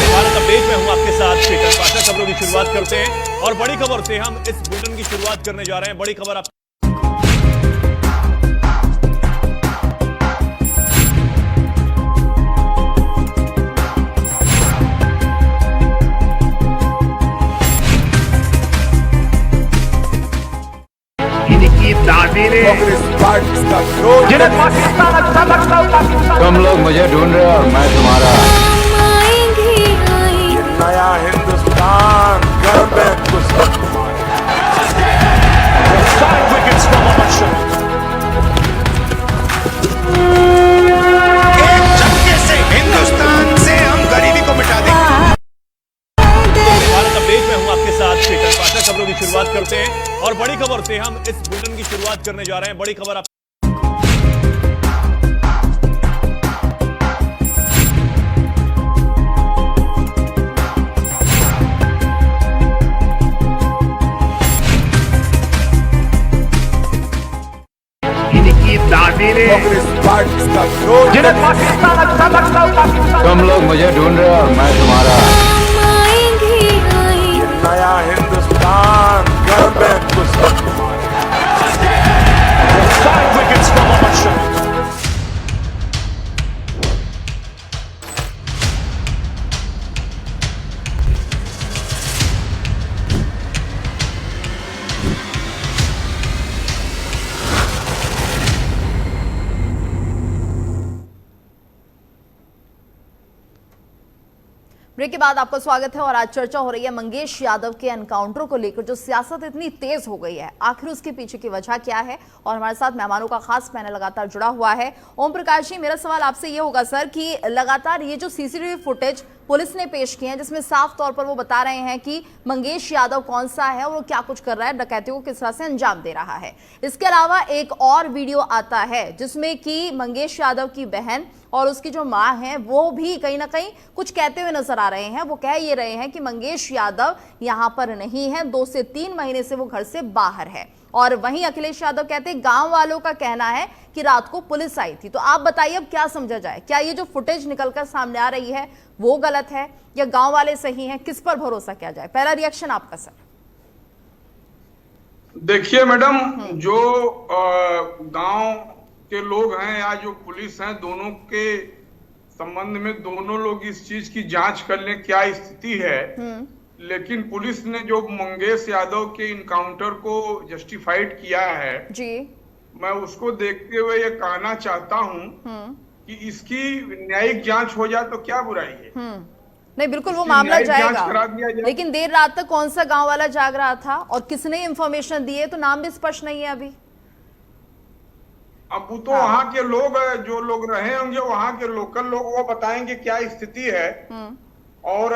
भारत अपडेट में हूं आपके साथ शेखर पाठक। खबरों की शुरुआत करते हैं और बड़ी खबर से हम इस बुलेटिन की शुरुआत करने जा रहे हैं। बड़ी खबर आप तुम लोग मुझे ढूंढ रहे हो और मैं तुम्हारा। नया हिंदुस्तान घर में एक झटके से हिंदुस्तान से हम गरीबी को मिटा देंगे। भारत अपडेट में हूं आपके साथ शेखर पाठक। खबरों की शुरुआत करते हैं और बड़ी खबर से हम इस बुलेटिन की शुरुआत करने जा रहे हैं। बड़ी खबर आप तुम लोग मुझे ढूंढ रहे हो और मैं तुम्हारा। नया हिंदुस्तान घर में ब्रेक के बाद आपका स्वागत है और आज चर्चा हो रही है मंगेश यादव के एनकाउंटर को लेकर। जो सियासत इतनी तेज हो गई है, आखिर उसके पीछे की वजह क्या है? और हमारे साथ मेहमानों का खास पैनल लगातार जुड़ा हुआ है। ओम प्रकाश जी, मेरा सवाल आपसे ये होगा सर कि लगातार ये जो सीसीटीवी फुटेज पुलिस ने पेश किए हैं, जिसमें साफ तौर पर वो बता रहे हैं कि मंगेश यादव कौन सा है और वो क्या कुछ कर रहा है, डकैतियों को किस तरह से अंजाम दे रहा है। इसके अलावा एक और वीडियो आता है जिसमें कि मंगेश यादव की बहन और उसकी जो मां है वो भी कहीं ना कहीं कुछ कहते हुए नजर आ रहे हैं। वो कह ये रहे हैं कि मंगेश यादव यहां पर नहीं है, 2 से 3 महीने से वो घर से बाहर है। और वहीं अखिलेश यादव कहते हैं गांव वालों का कहना है कि रात को पुलिस आई थी। तो आप बताइए अब क्या समझा जाए? क्या ये जो फुटेज निकलकर सामने आ रही है वो गलत है या गांव वाले सही हैं? किस पर भरोसा किया जाए? पहला रिएक्शन आपका सर। देखिए मैडम, जो गांव के लोग हैं या जो पुलिस हैं, दोनों के संबंध में दोनों लोग इस चीज की जांच कर लें क्या स्थिति है। लेकिन पुलिस ने जो मंगेश यादव के इनकाउंटर को जस्टिफाइड किया है जी, मैं उसको देखते हुए ये कहना चाहता हूँ कि इसकी न्यायिक जांच हो जाए तो क्या बुराई है। नहीं बिल्कुल वो इसकी मामला न्यायिक जांच करा जाएगा, दिया जाए। लेकिन देर रात तक कौन सा गांव वाला जाग रहा था और किसने इंफॉर्मेशन दी है तो नाम भी स्पष्ट नहीं है अभी। अब वो तो वहाँ के लोग, जो लोग रहे होंगे वहाँ के लोकल लोग, वो बताएंगे क्या स्थिति है। और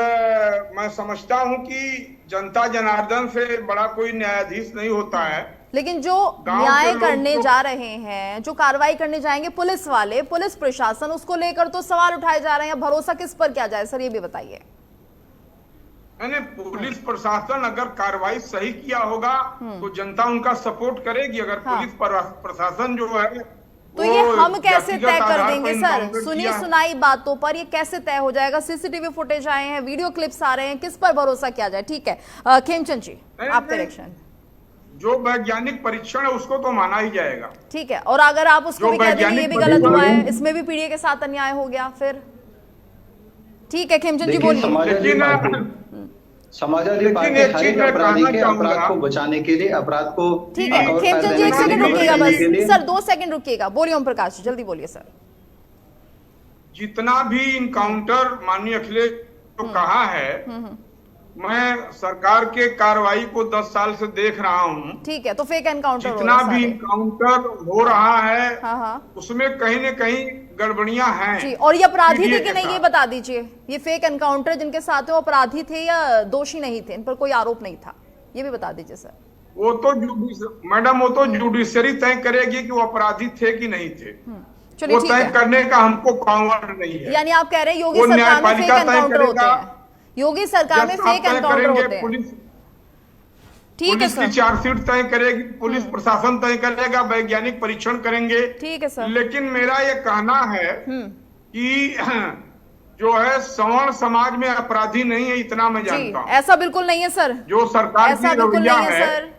मैं समझता हूँ कि जनता जनार्दन से बड़ा कोई न्यायाधीश नहीं होता है। लेकिन जो गांव के न्याय लोग करने तो- जा रहे हैं, जो कार्रवाई करने जाएंगे पुलिस वाले, पुलिस प्रशासन, उसको लेकर तो सवाल उठाए जा रहे हैं। भरोसा किस पर किया जाए सर, ये भी बताइए। नहीं, पुलिस प्रशासन अगर कार्रवाई सही किया होगा तो जनता उनका सपोर्ट करेगी। अगर पुलिस प्रशासन जो है तो ये हम कैसे व्यक्तिगत तय कर आधार पर देंगे सर, इनकाउंटर सुनी किया है। सुनाई बातों पर ये कैसे तय हो जाएगा? सीसीटीवी फुटेज आए हैं, वीडियो क्लिप्स आ रहे हैं, किस पर भरोसा किया जाए? ठीक है खेमचंद जी, आपका रिएक्शन। जो वैज्ञानिक परीक्षण है उसको तो माना ही जाएगा। ठीक है, और अगर आप उसको भी कह देंगे ये भी गलत हुआ है, इसमें भी पीड़ित के साथ अन्याय हो गया, फिर ठीक है खेमचंद जी बोलिए। समाजवादी पार्टी हर एक अपराधी के अपराध को बचाने के लिए, अपराध को ठीक है खेमचंद जी, एक सेकंड रुकिएगा बस सर, 2 सेकंड रुकिएगा। बोलिए ओम प्रकाश, जल्दी बोलिए सर। जितना भी इनकाउंटर माननीय अखिलेश को कहा है, मैं सरकार के कार्रवाई को 10 साल से देख रहा हूँ। ठीक है, तो फेक एनकाउंटर जितना भी इनकाउंटर हो रहा है उसमें कहीं न कहीं गड़बड़ियां हैं जी। और ये अपराधी थे पीडीए कि के नहीं, ये साथ। बता दीजिए। ये फेक एनकाउंटर जिनके साथ है वो अपराधी थे या दोषी नहीं थे, इन पर कोई आरोप नहीं था, ये भी बता दीजिए सर। वो तो मैडम वो तो जुडिशरी तय करेगी कि वो अपराधी थे कि नहीं थे। चलिए वो ठीक तय है, करने का हमको पावर नहीं है। यानी आप कह रहे हैं योगी वो सरकार में फेक न्यायपालिका तय एनकाउंटर होते करेगा। हैं, योगी सरकार में जब आप फेक तय एनकाउंटर करेंगे, होते हैं। पुलिस ठीक है पुलिस की सर, चार्जशीट तय करेगी, पुलिस प्रशासन तय करेगा, वैज्ञानिक परीक्षण करेंगे। ठीक है सर। लेकिन मेरा ये कहना है कि जो है सवर्ण समाज में अपराधी नहीं है, इतना मैं जी जानता हूँ। ऐसा बिल्कुल नहीं है सर, जो सरकार ऐसा की बिल्कुल रवैया नहीं है है सर,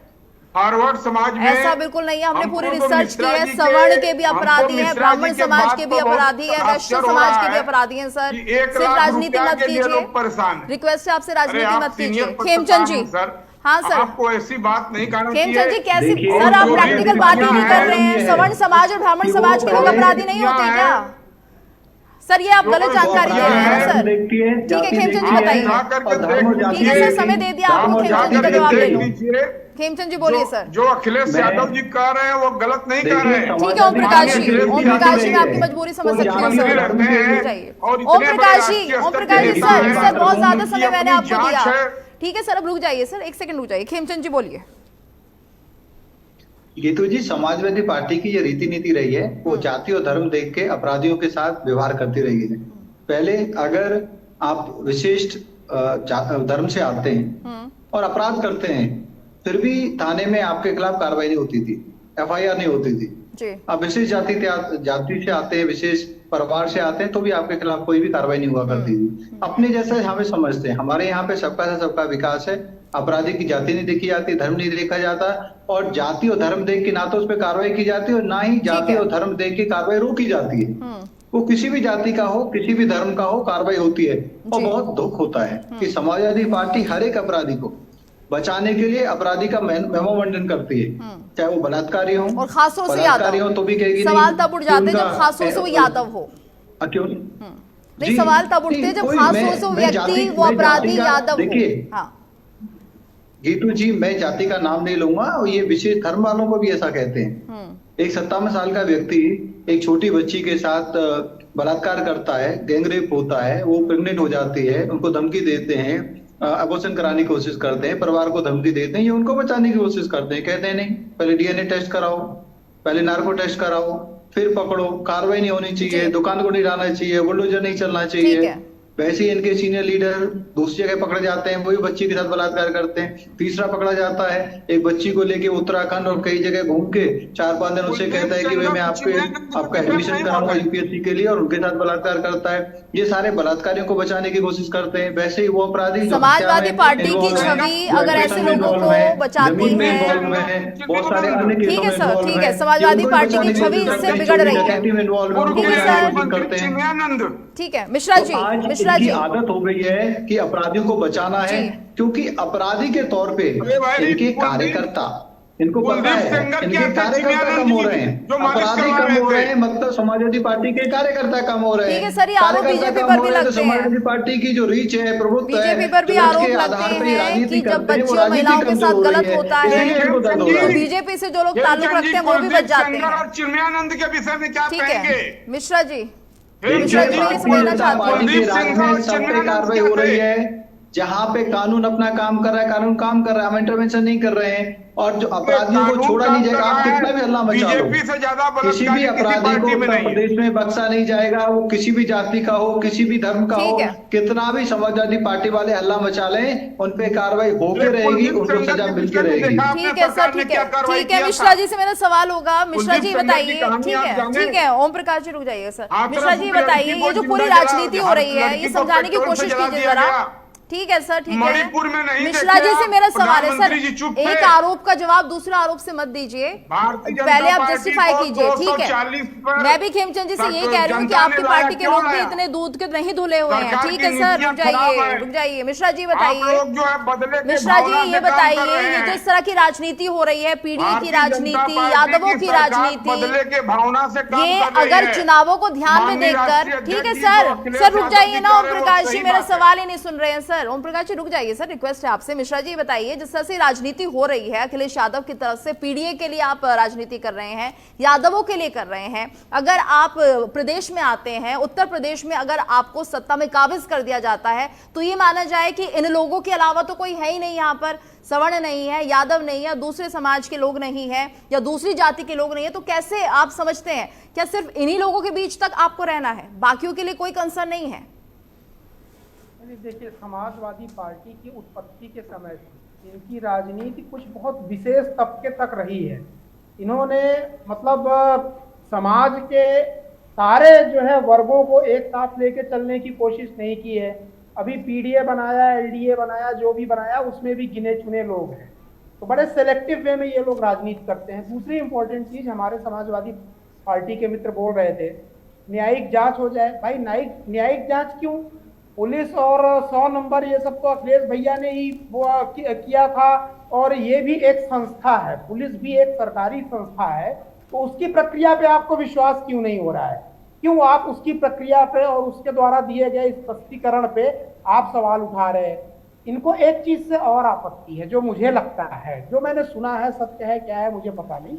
फॉरवर्ड समाज में ऐसा बिल्कुल नहीं है। हमने पूरी हमको तो रिसर्च की मिश्रा है, जी सवर्ण के भी हमको अपराधी हैं, मिश्रा ब्राह्मण जी के समाज बात के को भी बहुत अपराधी हैं, वैश्य आश्चर्य हो समाज रहा के भी है अपराधी हैं सर। कि 1 सिर्फ लाख राजनीति रुपया मत के लिए कीजिए, लोग परेशान हैं। रिक्वेस्ट है आपसे, अरे राजनीति आप मत सीनियर कीजिए। खेमचंद जी, सर, हाँ सर, आपको ऐसी बात नहीं करना खेमचंद जी कैसी देखिए, सर, आप जो भी प्रैक्टिकल बात ही नहीं विधियां कर रहे हैं। हैं, सवर्ण समाज और ब्राह्मण कि वो समाज के लोग पहले अपराधी नहीं होते क्या सर? ये आप गलत जानकारी दे रहे हैं सर। देखती है, ठीक है खेमचंद जी आप बताइए। जा करके देख ठीक है सर, समय दे दिया आपको, आप जा खेमचंद जी का करके जवाब ले देख लो। लीजिए। खेमचंद जी बोलिए सर। जो अखिलेश यादव जी कह रहे हैं वो गलत नहीं कह रहे हैं। ठीक है ओम प्रकाश जी, ओम प्रकाश जी मैं आपकी मजबूरी समझ सकती हूँ सर। रहते हैं जाइए और ओम इतने प्रकाश बड़े जी, राष्ट्रीय ओम स्तर प्रकाश के जी नेता हैं। सर बहुत ज्यादा उनकी समय मैंने अपनी आपको दिया। जांच है। ठीक है सर, अब रुक जाइए सर, 1 सेकंड रुक जाइए। खेमचंद जी बोलिए। गीतू जी, समाजवादी पार्टी की ये रीति नीति रही है, वो जाति और धर्म देख के अपराधियों के साथ व्यवहार करती रही है। पहले अगर आप विशिष्ट धर्म से आते हैं और अपराध करते हैं, फिर भी थाने में आपके खिलाफ कार्रवाई नहीं होती थी, FIR नहीं होती थी। आप विशेष जाति से आते हैं, विशेष परिवार से आते हैं, तो भी आपके खिलाफ कोई भी कार्रवाई नहीं हुआ करती थी। अपने जैसे हमें समझते हैं, हमारे यहाँ पे सबका से सबका विकास है। अपराधी की जाति नहीं देखी जाती, धर्म नहीं देखा जाता, और जाति और धर्म देख के ना तो उस पर कार्रवाई की जाती है और ना ही जाति और धर्म देख के कार्रवाई रोकी जाती है। वो किसी भी जाति का हो, किसी भी धर्म का हो, कार्रवाई होती है। और बहुत दुख होता है कि समाजवादी पार्टी हर एक अपराधी को बचाने के लिए अपराधी का मेमोरेंडम करती है, चाहे वो बलात्कारी हो और खासतौर से बलात्कारी हो तो भी कहेगी सवाल तब उठ जाते जब खासतौर से वो यादव हो। क्यों नहीं, सवाल तब उठते जब खासतौर से वो व्यक्ति, वो अपराधी यादव देखिए हो। गीतू जी, मैं जाति का नाम नहीं लूंगा, और ये विशेष धर्म वालों को भी ऐसा कहते हैं। एक 57 साल का व्यक्ति एक छोटी बच्ची के साथ बलात्कार करता है, गैंगरेप होता है, वो प्रेग्नेंट हो जाती है, उनको धमकी देते हैं, अबॉर्शन कराने की कोशिश करते हैं, परिवार को धमकी देते हैं, ये उनको बचाने की कोशिश करते हैं। कहते हैं नहीं, पहले DNA टेस्ट कराओ, पहले नार्को टेस्ट कराओ, फिर पकड़ो, कार्रवाई नहीं होनी चाहिए, दुकान को नहीं डालना चाहिए, बुलडोजर नहीं चलना चाहिए। वैसे ही इनके सीनियर लीडर दूसरी जगह पकड़े जाते हैं, वही बच्ची के साथ बलात्कार करते हैं। तीसरा पकड़ा जाता है एक बच्ची को लेके उत्तराखंड और कई जगह घूम के 4-5 दिन उससे कहता है कि भाई मैं आपका एडमिशन कराऊंगा यूपीएससी के लिए, और उनके साथ बलात्कार करता है। ये सारे बलात्कारियों को बचाने की कोशिश करते हैं। वैसे ही वो अपराधी समाजवादी पार्टी की छवि अगर ऐसे लोगों को बचाती है, बहुत सारे अन्य ठीक है सर, ठीक है, समाजवादी पार्टी की छवि इससे बिगड़ रही है, ठीक है। मिश्रा जी, मिश्रा जी, आदत हो गई है कि अपराधियों को बचाना है, क्योंकि अपराधी के तौर पे इनके कार्यकर्ता, इनको पता है इनके कार्यकर्ता कम हो रहे हैं, अपराधी कम हो रहे हैं, मतलब समाजवादी पार्टी के कार्यकर्ता कम हो रहे हैं। ठीक है सर, ये आरोप बीजेपी पर भी लगते हैं। समाजवादी पार्टी की जो रीच है, प्रभुत्व है, बीजेपी पर भी आरोप लगते हैं कि जब बच्चियों महिलाओं के साथ गलत होता है तो बीजेपी से जो लोग ताल्लुक रखते हैं वो भी बच जाते हैं। और चिन्मयानंद के विषय में क्या ठीक कहेंगे? है मिश्रा जी, मिश्रा जी, समझना चाहते हैं सब पे कार्रवाई हो रही है, जहां पे कानून अपना काम कर रहा है, कानून काम कर रहा है, हम इंटरवेंशन नहीं कर रहे हैं, और जो अपराधियों को छोड़ा नहीं जाएगा। आप कितना भी हल्ला मचा लो, किसी भी अपराधी को उत्तर प्रदेश में बख्शा नहीं जाएगा, वो किसी भी जाति का हो, किसी भी धर्म का हो, कितना भी समाजवादी पार्टी वाले हल्ला मचा लें, उन पे कार्रवाई होके रहेगी, उनको सजा मिलके रहेगी। ठीक है सर, ठीक है, ठीक है। मिश्रा जी से मेरा सवाल होगा, मिश्रा जी बताइए, ठीक है, ठीक है, ओम प्रकाश जी रुक जाइए सर। मिश्रा जी बताइए, ये जो पूरी राजनीति हो रही है ये समझाने की कोशिश कीजिए जरा। ठीक है सर, ठीक है। मिश्रा जी से मेरा सवाल है सर, एक आरोप का जवाब दूसरा आरोप से मत दीजिए, पहले आप जस्टिफाई कीजिए, ठीक है। मैं भी खेमचंद जी से यही कह रही हूँ कि आपकी पार्टी के लोग भी इतने दूध के नहीं धुले हुए हैं, ठीक है सर, रुक जाइए, रुक जाइए। मिश्रा जी बताइए, मिश्रा जी ये बताइए, ये जो इस तरह की राजनीति हो रही है, पीढ़ी की राजनीति, यादवों की राजनीति, ये अगर चुनावों को ध्यान में देखकर, ठीक है सर, रुक जाइए ना ओम प्रकाश जी, मेरा सवाल ही नहीं सुन रहे हैं सर। ओम प्रकाश जी रुक जाइए सर, रिक्वेस्ट है आपसे। मिश्रा जी बताइए, जिस तरह से राजनीति हो रही है अखिलेश यादव की तरफ से, पीडीए के लिए आप राजनीति कर रहे हैं, यादवों के लिए कर रहे हैं, अगर आप प्रदेश में आते हैं, उत्तर प्रदेश में अगर आपको सत्ता में काबिज कर दिया जाता है तो ये माना जाए कि इन लोगों के अलावा तो कोई है ही नहीं, यहाँ पर सवर्ण नहीं है, यादव नहीं है, दूसरे समाज के लोग नहीं है या दूसरी जाति के लोग नहीं है, तो कैसे आप समझते हैं क्या सिर्फ इन्हीं लोगों के बीच तक आपको रहना है, बाकियों के लिए कोई कंसर्न नहीं है? देखिए, समाजवादी पार्टी की उत्पत्ति के समय से इनकी राजनीति कुछ बहुत विशेष तबके तक रही है। इन्होंने मतलब समाज के सारे जो है वर्गों को एक साथ लेके चलने की कोशिश नहीं की है। अभी पीडीए बनाया, एलडीए बनाया, जो भी बनाया उसमें भी गिने चुने लोग हैं, तो बड़े सेलेक्टिव वे में ये लोग राजनीति करते हैं। दूसरी इंपॉर्टेंट चीज, हमारे समाजवादी पार्टी के मित्र बोल रहे थे न्यायिक जांच हो जाए। भाई न्यायिक जांच क्यों? पुलिस और 100 नंबर ये सब तो अखिलेश भैया ने ही वो किया था, और ये भी एक संस्था है, पुलिस भी एक सरकारी संस्था है, तो उसकी प्रक्रिया पे आपको विश्वास क्यों नहीं हो रहा है? क्यों आप उसकी प्रक्रिया पे और उसके द्वारा दिए गए स्पष्टीकरण पे आप सवाल उठा रहे हैं? इनको एक चीज से और आपत्ति है, जो मुझे लगता है, जो मैंने सुना है, सत्य है क्या है मुझे पता नहीं।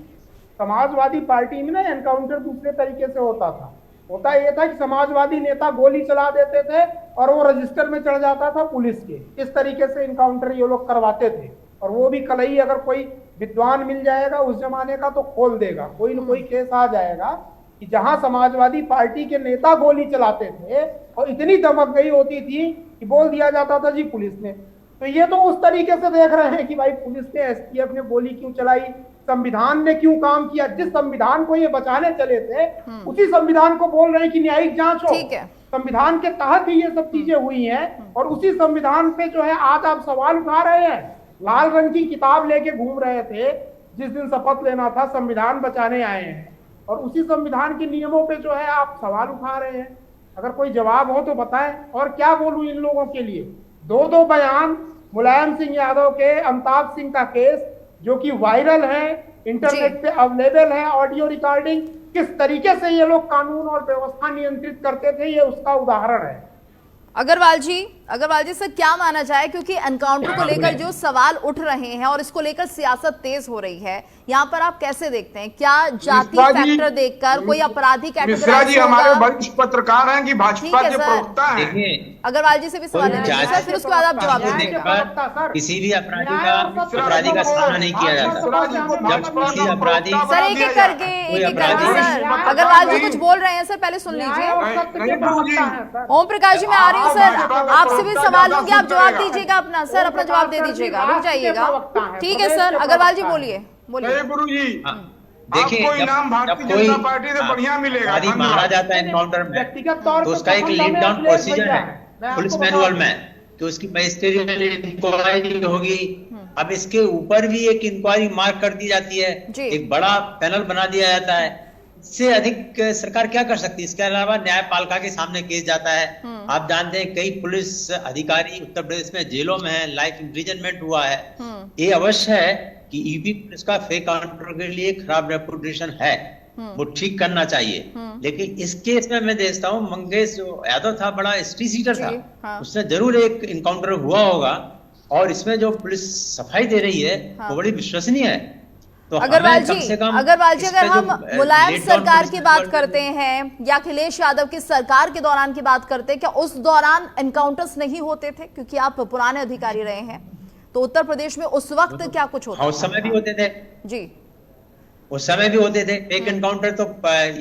समाजवादी पार्टी में ना एनकाउंटर दूसरे तरीके से होता ये था कि समाजवादी नेता गोली चला देते थे और वो रजिस्टर में चढ़ जाता था पुलिस के, इस तरीके से इनकाउंटर ये लोग करवाते थे, और वो भी कलई अगर कोई विद्वान मिल जाएगा उस जमाने का तो खोल देगा, कोई न कोई केस आ जाएगा कि जहां समाजवादी पार्टी के नेता गोली चलाते थे और इतनी दमक गई होती थी कि बोल दिया जाता था जी पुलिस ने। तो ये तो उस तरीके से देख रहे हैं कि भाई पुलिस ने, एसटीएफ ने गोली क्यों चलाई, संविधान ने क्यों काम किया, जिस संविधान को ये बचाने चले थे उसी संविधान को बोल रहे हैं कि न्यायिक जांच हो। संविधान के तहत ही ये सब चीजें हुई हैं, और उसी संविधान पे जो है आज आप सवाल उठा रहे हैं। लाल रंग की किताब लेके घूम रहे थे जिस दिन शपथ लेना था, संविधान बचाने आए हैं, और उसी संविधान के नियमों पे जो है आप सवाल उठा रहे हैं। अगर कोई जवाब हो तो बताएं। और क्या बोलूं इन लोगों के लिए, दो बयान मुलायम सिंह यादव के, अमिताभ सिंह का केस जो कि वायरल है, इंटरनेट पे अवेलेबल है ऑडियो रिकॉर्डिंग, किस तरीके से ये लोग कानून और व्यवस्था नियंत्रित करते थे, ये उसका उदाहरण है। अग्रवाल जी, अग्रवाल जी सर क्या माना जाए, क्योंकि एनकाउंटर को लेकर जो सवाल उठ रहे हैं और इसको लेकर सियासत तेज हो रही है, यहाँ पर आप कैसे देखते हैं? क्या जाति फैक्टर देखकर कोई अपराधी मिश्रा जी हमारे वरिष्ठ पत्रकार हैं कि भाजपा के प्रवक्ता हैं। अग्रवाल जी से भी सवाल लेंगे सर, फिर उसके बाद आप जवाब देंगे। किसी भी अपराधी का सामना नहीं किया जाता। जब किसी अपराधी सर एक एक करके सर, अग्रवाल जी कुछ बोल रहे हैं सर, पहले सुन लीजिए। ओम प्रकाश जी मैं आ रही हूँ सर, आपसे भी सवाल लूंगी, आप जवाब दीजिएगा अपना सर, अपना जवाब दे दीजिएगा, रुक जाइएगा। ठीक है सर, अग्रवाल जी बोलिए गुरु जी। देखिए इनाम भारतीय जनता पार्टी से बढ़िया मिलेगा। अपराधी मारा जाता है एनकाउंटर में तो उसका एक लीड डाउन प्रोसीजर है पुलिस मैनुअल में कि उसकी मैजिस्ट्रियल इंक्वायरी होगी। अब इसके ऊपर भी एक इंक्वायरी मार्क कर दी जाती है, एक बड़ा पैनल बना दिया जाता है। इससे अधिक सरकार क्या कर सकती है? इसके अलावा न्यायपालिका के सामने केस जाता है। आप जानते हैं कई पुलिस अधिकारी उत्तर प्रदेश में जेलों में है, लाइफ इम्प्रिजनमेंट हुआ है। ये अवश्य है कि ईबी पुलिस का फेक काउंटर के लिए खराब रेपुटेशन है, वो ठीक करना चाहिए। लेकिन इस केस में मैं देखता हूँ मंगेश जो यादव था बड़ा स्ट्री सीटर था, उसने जरूर एक इनकाउंटर हुआ होगा और इसमें जो पुलिस सफाई दे रही है वो बड़ी विश्वसनीय है। तो अग्रवाल जी अगर हम मुलायम सरकार की बात करते हैं या अखिलेश यादव की सरकार के दौरान की बात करते हैं, क्या उस दौरान एनकाउंटर्स नहीं होते थे? क्योंकि आप पुराने अधिकारी रहे हैं, तो उत्तर प्रदेश में उस वक्त क्या कुछ होता? उस समय भी होते थे जी, उस समय भी होते थे। एक एनकाउंटर तो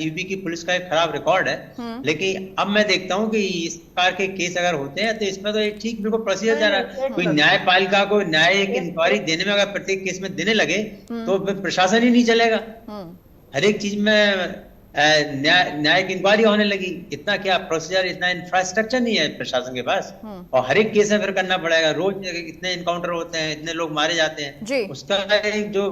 यूपी की पुलिस का एक खराब रिकॉर्ड है, लेकिन अब मैं देखता हूं कि इस प्रकार के केस अगर होते हैं तो इसमें तो एक ठीक बिल्कुल प्रोसीजर जा रहा है। कोई न्यायपालिका को न्याय एक इंक्वायरी देने में अगर प्रत्येक केस में देने लगे तो प्रशासन ही नहीं चलेगा। हर एक चीज में न्यायिक इंक्वायरी होने लगी। इतना क्या प्रोसीजर, इतना इंफ्रास्ट्रक्चर नहीं है प्रशासन के पास, और हर एक केस में फिर करना पड़ेगा। रोज इतने इनकाउंटर होते हैं, इतने लोग मारे जाते हैं, उसका एक जो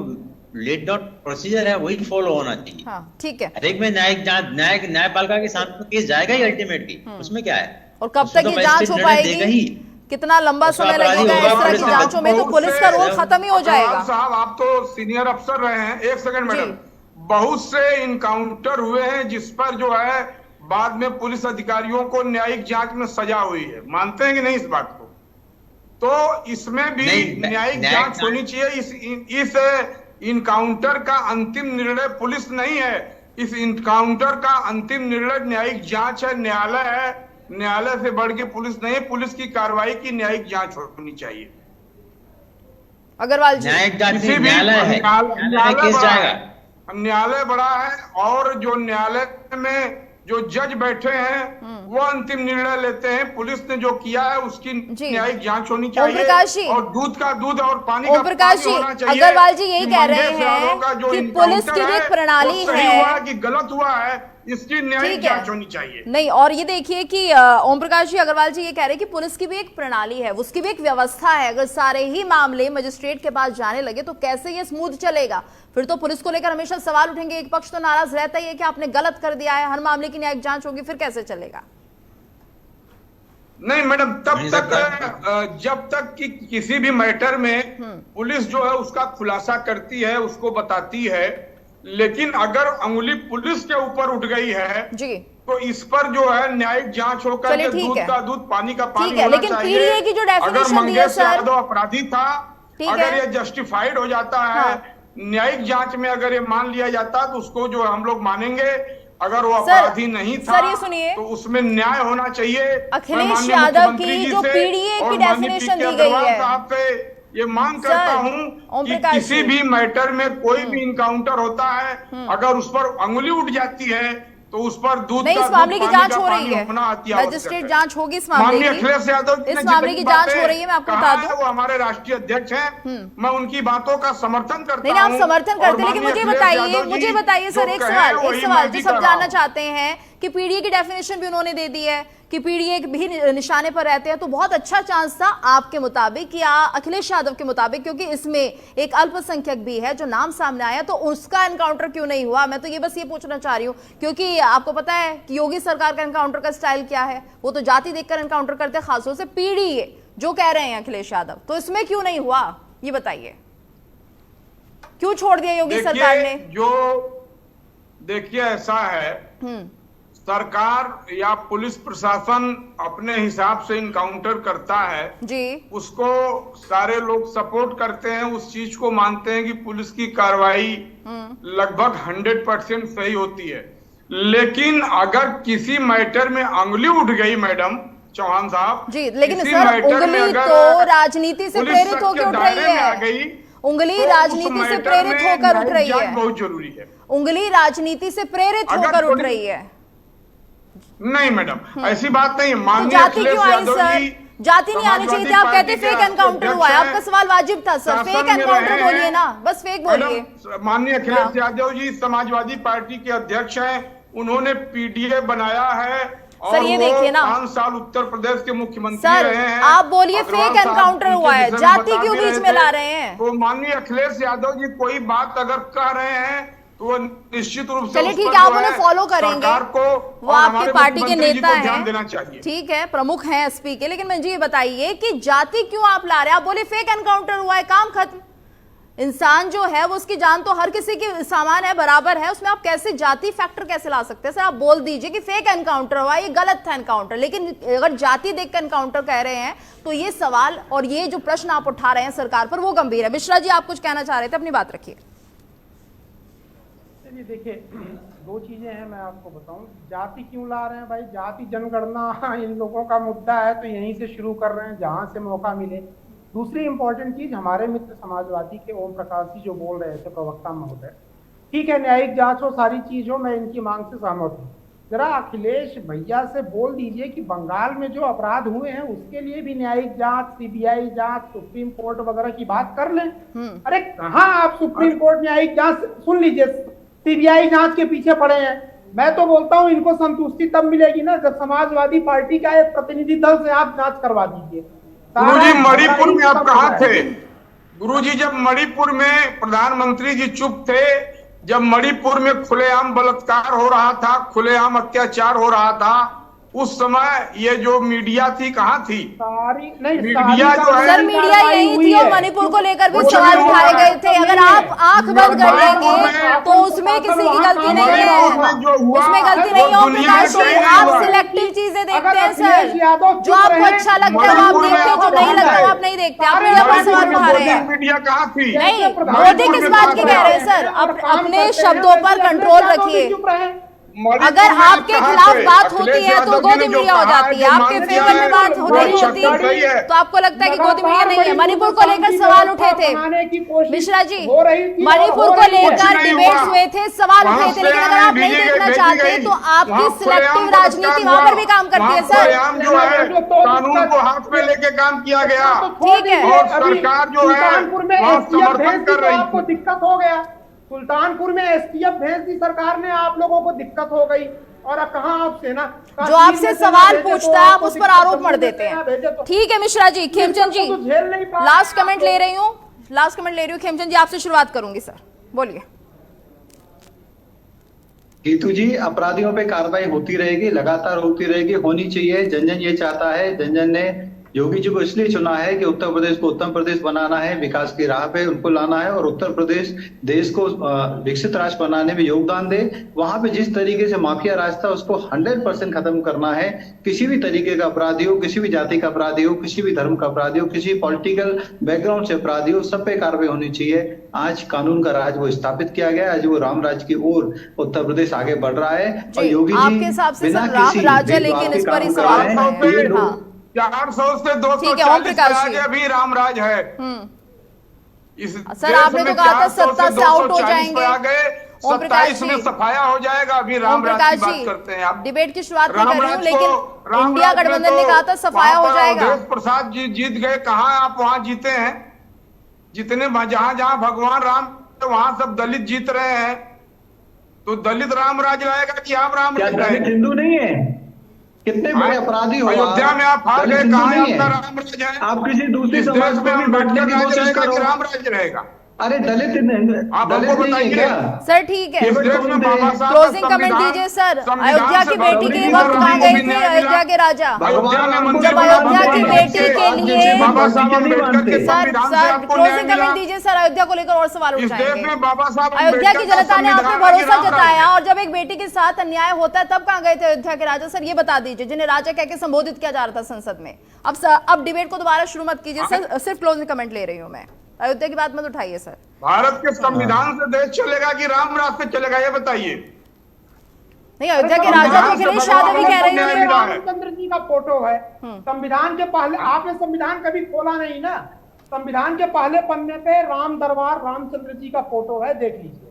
लेट डाउन प्रोसीजर है वही फॉलो होना चाहिए। ठीक है, हर एक में न्यायपालिका के सामने तो केस जाएगा ही अल्टीमेटली, उसमें क्या है? और कब तक ये जांच हो पाएगी? कितना लंबा समय लगेगा इस तरह की जांचों में? तो पुलिस का रोल खत्म ही हो जाएगा। साहब आप तो सीनियर अफसर रहे हैं, एक सेकंड मैडम, बहुत से इनकाउंटर हुए हैं जिस पर जो है बाद में पुलिस अधिकारियों को न्यायिक जांच में सजा हुई है, मानते हैं कि नहीं इस बात को? तो इसमें भी न्यायिक जांच होनी चाहिए। इस इनकाउंटर का अंतिम निर्णय पुलिस नहीं है, इस इनकाउंटर का अंतिम निर्णय न्यायिक जांच है, न्यायालय है। न्यायालय से बढ़ के पुलिस नहीं, पुलिस की कार्रवाई की न्यायिक जांच होनी चाहिए। अग्रवाल जी किसी भी न्यायालय बड़ा है और जो न्यायालय में जो जज बैठे हैं वो अंतिम निर्णय लेते हैं। पुलिस ने जो किया है उसकी न्यायिक जांच होनी चाहिए और दूध का दूध और पानी का पानी होना चाहिए। अग्रवाल जी यही कह रहे हैं कि पुलिस की भी एक प्रणाली है कि गलत हुआ है, इसकी न्यायिक जांच होनी चाहिए। नहीं, और ये देखिए कि ओम प्रकाश जी, अग्रवाल जी ये कह रहे हैं कि पुलिस की भी एक प्रणाली है, उसकी भी एक व्यवस्था है। अगर सारे ही मामले मजिस्ट्रेट के पास जाने लगे तो कैसे ये स्मूथ चलेगा? फिर तो पुलिस को लेकर हमेशा सवाल उठेंगे। एक पक्ष तो नाराज रहता ही है कि आपने गलत कर दिया है, हर मामले की न्यायिक जांच होगी, फिर कैसे चलेगा? नहीं मैडम, तब तक जब तक कि किसी भी मैटर में पुलिस जो है उसका खुलासा करती है, उसको बताती है, लेकिन अगर अंगुली पुलिस के ऊपर उठ गई है जी, तो इस पर जो है न्यायिक जांच होकर के दूध का दूध पानी का पानी होना लेकिन चाहिए। पीडीए की जो डेफिनेशन दी है सर, अगर अपराधी था, अगर ये जस्टिफाइड हो जाता है न्यायिक जांच में, अगर ये मान लिया जाता तो उसको जो हम लोग मानेंगे। अगर वो अपराधी नहीं था सर, ये सुनिए, तो उसमें न्याय होना चाहिए। अखिलेश यादव की जो पीडीए की डेफिनेशन दी गई है, ये मांग करता हूं कि किसी भी मैटर में कोई भी इनकाउंटर होता है, अगर उस पर अंगुली उठ जाती है तो उस पर दूध नहीं, इस मामले की जांच हो रही है, मजिस्ट्रेट जांच होगी इस मामले की। अखिलेश यादव इस मामले की जांच हो रही है, मैं आपको बता दूं। वो हमारे राष्ट्रीय अध्यक्ष हैं, मैं उनकी बातों का समर्थन करता हूं। नहीं, आप समर्थन करते हैं, लेकिन मुझे बताइए सर, एक सवाल जो सब जानना चाहते हैं कि पीडीए की डेफिनेशन भी उन्होंने दे दी है कि पीडीए भी निशाने पर रहते हैं, तो बहुत अच्छा चांस था आपके मुताबिक या अखिलेश यादव के मुताबिक, क्योंकि इसमें एक अल्पसंख्यक भी है जो नाम सामने आया, तो उसका एनकाउंटर क्यों नहीं हुआ? मैं तो ये बस ये पूछना चाह रही हूँ, क्योंकि आपको पता है कि योगी सरकार का एनकाउंटर का स्टाइल क्या है, वो तो जाति देखकर एनकाउंटर करते हैं, खासतौर से पीडीए जो कह रहे हैं अखिलेश यादव, तो इसमें क्यों नहीं हुआ ये बताइए, क्यों छोड़ दिया योगी सरकार ने? जो देखिए ऐसा है, सरकार या पुलिस प्रशासन अपने हिसाब से इनकाउंटर करता है जी, उसको सारे लोग सपोर्ट करते हैं, उस चीज को मानते हैं कि पुलिस की कार्रवाई लगभग 100% सही होती है। लेकिन अगर किसी मैटर में अंगुली उठ गई मैडम चौहान साहब जी, लेकिन सर उंगली तो राजनीति से प्रेरित होकर उठ रही है, उंगली राजनीति से प्रेरित होकर उठ रही है, बहुत जरूरी है। उंगली राजनीति से प्रेरित होकर उठ रही है। नहीं मैडम, ऐसी बात नहीं। तो जाति क्यों आई सर? जाति नहीं आनी चाहिए थी। आप कहते फेक एनकाउंटर हुआ है, आपका सवाल वाजिब था सर। फेक एनकाउंटर बोलिए ना, बस फेक बोलिए। माननीय अखिलेश यादव जी समाजवादी पार्टी के अध्यक्ष हैं, उन्होंने पीडीए बनाया है सर, ये देखिए ना 5 साल उत्तर प्रदेश के मुख्यमंत्री सर, रहे हैं। आप बोलिए फेक एनकाउंटर हुआ है, जाति क्यों बीच में ला रहे हैं? तो माननीय अखिलेश यादव जी कोई बात अगर कह रहे हैं तो वो निश्चित रूप से चलिए ठीक है, आप उन्हें फॉलो करेंगे, सरकार को वो आपकी पार्टी के नेता हैं, ध्यान देना चाहिए। ठीक है, प्रमुख हैं एसपी के। लेकिन मुझे ये बताइए कि जाति क्यों आप ला रहे हैं? आप बोले फेक एनकाउंटर हुआ है, काम खत्म। इंसान जो है वो उसकी जान तो हर किसी की समान है, बराबर है, उसमें आप कैसे जाति फैक्टर कैसे ला सकते हैं? सर आप बोल दीजिए कि फेक एनकाउंटर हुआ, ये गलत था एनकाउंटर, लेकिन अगर जाति देख कर एनकाउंटर कह रहे हैं तो ये सवाल और ये जो प्रश्न आप उठा रहे हैं सरकार पर वो गंभीर है। मिश्रा जी आप कुछ कहना चाह रहे थे, अपनी बात रखिए। देखिए, दो चीजें हैं, मैं आपको बताऊं। जाति क्यों ला रहे हैं भाई? जाति जनगणना इन लोगों का मुद्दा है तो यहीं से शुरू कर रहे हैं जहां से मौका मिले। दूसरी इंपॉर्टेंट चीज, हमारे मित्र समाजवादी के ओम प्रकाश जी जो बोल रहे थे, प्रवक्ता महोदय, ठीक है न्यायिक जांच हो, सारी चीज हो, मैं इनकी मांग से सहमत हूँ। जरा अखिलेश भैया से बोल दीजिए कि बंगाल में जो अपराध हुए हैं उसके लिए भी न्यायिक जांच, सीबीआई जांच, सुप्रीम कोर्ट वगैरह की बात कर लें। अरे कहाँ आप सुप्रीम कोर्ट न्यायिक जांच, सुन लीजिए, सीबीआई जांच के पीछे पड़े हैं। मैं तो बोलता हूं इनको संतुष्टि तब मिलेगी ना जब समाजवादी पार्टी का एक प्रतिनिधि दल से आप जांच करवा दीजिए। गुरुजी मणिपुर में आप कहाँ थे? गुरुजी जब मणिपुर में प्रधानमंत्री जी चुप थे, जब मणिपुर में खुलेआम बलात्कार हो रहा था, खुलेआम अत्याचार हो रहा था, उस समय ये जो मीडिया थी कहाँ थी? मीडिया जो है सर, मीडिया यही थी और मणिपुर को लेकर भी सवाल उठाए गए थे। अगर आप आंख बंद कर लेंगे तो उसमें किसी की गलती नहीं है, उसमें गलती नहीं है। ओम प्रकाश जी, आप सिलेक्टिव चीजें देखते हैं सर, जो आपको अच्छा लगता है वो आप देखते हैं, जो नहीं लगता वो आप नहीं देखते। आप मीडिया पर सवाल उठा रहे हैं। मीडिया कहाँ थी? नहीं, मोदी किस बात की कह रहे हैं सर? अपने शब्दों पर कंट्रोल रखिए। अगर आपके खिलाफ बात होती है तो गोदी मीडिया हो जाती है, आपके फेवर में बात नहीं होती तो आपको लगता है कि गोदी मीडिया नहीं है। मणिपुर को लेकर सवाल उठे थे मिश्रा जी, मणिपुर को लेकर डिबेट्स हुए थे, सवाल उठे थे, लेकिन अगर आप नहीं देखना चाहते तो आपकी सिलेक्टिव राजनीति वहां पर भी काम करती है सर। कानून को हाथ में लेके काम किया गया, ठीक है, और सरकार जो है समर्थन कर रही। आपको दिक्कत हो गया, सुल्तानपुर में एसटीएफ भेज दी सरकार ने, आप लोगों को दिक्कत हो गई। और कहां आप सेना जो आपसे सवाल पूछता है आप उस पर आरोप मर देते हैं। ठीक है मिश्रा जी। खेमचंद जी लास्ट कमेंट ले रही हूँ, खेमचंद जी आपसे शुरुआत करूंगी सर, बोलिए। गीतू जी, अपराधियों पे कार्रवाई होती रहेगी, लगातार होती रहेगी, होनी चाहिए। जन जन ये चाहता है, जन जन ने योगी जी को इसलिए चुना है कि उत्तर प्रदेश को उत्तम प्रदेश बनाना है, विकास की राह पे उनको लाना है और उत्तर प्रदेश देश को विकसित राष्ट्र बनाने में योगदान दे। वहां पे जिस तरीके से माफिया राज था उसको 100% खत्म करना है। किसी भी तरीके का अपराधी हो, किसी भी जाति का अपराधी हो, किसी भी धर्म का अपराधी हो, किसी पॉलिटिकल बैकग्राउंड से अपराधी हो, सब पे कार्रवाई होनी चाहिए। आज कानून का राज वो स्थापित किया गया, आज वो राम राज की ओर उत्तर प्रदेश आगे बढ़ रहा है। और योगी जी बिना किसी 400 से 240 आगे अभी रामराज है। इस सर आपने तो कहा था सत्ता से आउट हो जाएंगे, 27 में सफाया हो जाएगा। अभी रामराज की बात करते हैं आप, डिबेट की शुरुआत नहीं कर रही हूं, लेकिन इंडिया गठबंधन ने कहा था सफाया हो जाएगा। देव प्रसाद जी जीत गए, कहाँ आप वहां जीते हैं? जितने जहां जहां भगवान राम वहां सब दलित जीत रहे हैं, तो दलित रामराज लाएगा कि आप रामराज लाएगा? हिंदू नहीं है, कितने बड़े अपराधी हो अयोध्या में आप हार गए, कहाँ आपका रामराज है? आप किसी दूसरी समाज में भी बैठने की कोशिश करो, रामराज रहेगा। अरे दलित आप हमको दलित नहीं है बताइए। क्या? सर ठीक है, इस देश में बाबा साहब का क्लोजिंग कमेंट संविधान- दीजिए सर। संविधान अयोध्या से की बेटी बढ़कर के भी वक्त कहाँ गए थे न्याय अयोध्या मिला। के राजा? अयोध्या में मंदिर जब बना अयोध्या की हुआ बेटी है। के लिए बाबा साहब अम्बेडकर के सर संविधान से सर आपको क्लोजिंग न्याय कमेंट मिला। दीजिए सर। अयोध्या को लेकर और सवाल इस देश उठाएंगे। में बाबा साहब अयोध्या की अम्बेडकर का जनता ने आप पे संविधान भरोसा गिरा रहा जताया है। और जब एक बेटी के साथ अन्याय होता है तब कहाँ गए थे अयोध्या के राजा? सर ये बता दीजिए, जिन्हें राजा कह के संबोधित किया जा रहा था संसद में। अब डिबेट को दोबारा शुरू मत कीजिए सर, सिर्फ क्लोजिंग कमेंट ले रही हूँ मैं। अयोध्या की बात मत उठाइए सर। भारत के संविधान से देश चलेगा कि राम रास्ते चलेगा, ये बताइए। नहीं, अयोध्या के राजा तो अखिलेश यादव भी कह रहे हैं। रामचंद्र जी का फोटो है संविधान के पहले। आपने संविधान कभी खोला नहीं ना। संविधान के पहले पन्ने पे राम दरबार रामचंद्र जी का फोटो है, देख लीजिए।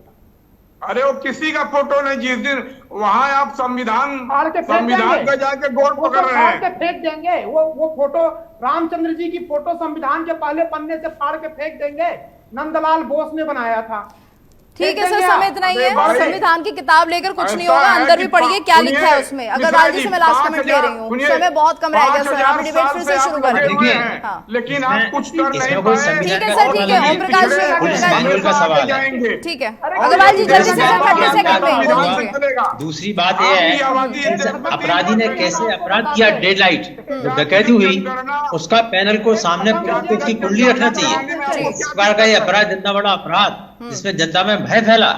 अरे वो किसी का फोटो नहीं, जिस दिन वहां आप संविधान संविधान का जाके गोड़ पकड़ रहे फाड़ के हैं। फेंक देंगे। वो फोटो रामचंद्र जी की फोटो संविधान के पहले पन्ने से फाड़ के फेंक देंगे। नंदलाल बोस ने बनाया था। ठीक है सर, समय इतना ही है। संविधान की किताब लेकर कुछ नहीं ऐसा होगा, है अंदर कि भी पढ़िए क्या सुनिए, लिखा है उसमें। अगर मिश्रा राजू जी, से मैं लास्ट कमेंट ले रही हूँ, सुनिए, समय बहुत कम रह गया सर। आप 5,000 डिबेट फिर से शुरू कर देखिए, हाँ। लेकिन आप कुछ कर नहीं इसमें कोई पाए। संविधान ठीक है का सर, ठीक है। ओम प्रकाश जी, ओम पुलिस प्रकाश मैनुअल जी, का सवाल है। जाएंगे। ठीक है अग्रवाल जी, जल्दी से 30 सेकंड में बोलिए। दूसरी बात यह है अपराधी ने कैसे अपराध किया। डेड लाइट जब डकैती हुई उसका पैनल को सामने उसकी कुंडली रखना चाहिए। इस बार का ये अपराध, इतना बड़ा अपराध जिसमें जनता में भय फैला,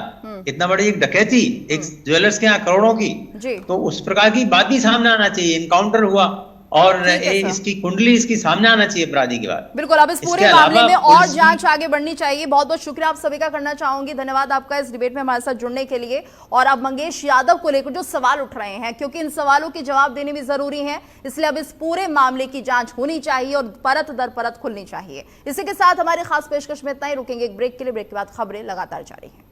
इतना बड़ी एक डकैती एक ज्वेलर्स के यहाँ करोड़ों की, तो उस प्रकार की बात ही सामने आना चाहिए। इनकाउंटर हुआ और इसकी कुंडली इसकी सामने आना चाहिए अपराधी के बाद। बिल्कुल, अब इस पूरे मामले में और जांच आगे बढ़नी चाहिए। बहुत बहुत शुक्रिया आप सभी का करना चाहूंगी। धन्यवाद आपका इस डिबेट में हमारे साथ जुड़ने के लिए। और अब मंगेश यादव को लेकर जो सवाल उठ रहे हैं, क्योंकि इन सवालों के जवाब देने भी जरूरी है, इसलिए अब इस पूरे मामले की जांच होनी चाहिए और परत दर परत खुलनी चाहिए। इसी के साथ हमारी खास पेशकश में इतना ही। रुकेंगे एक ब्रेक के लिए। ब्रेक के बाद खबरें लगातार जारी हैं।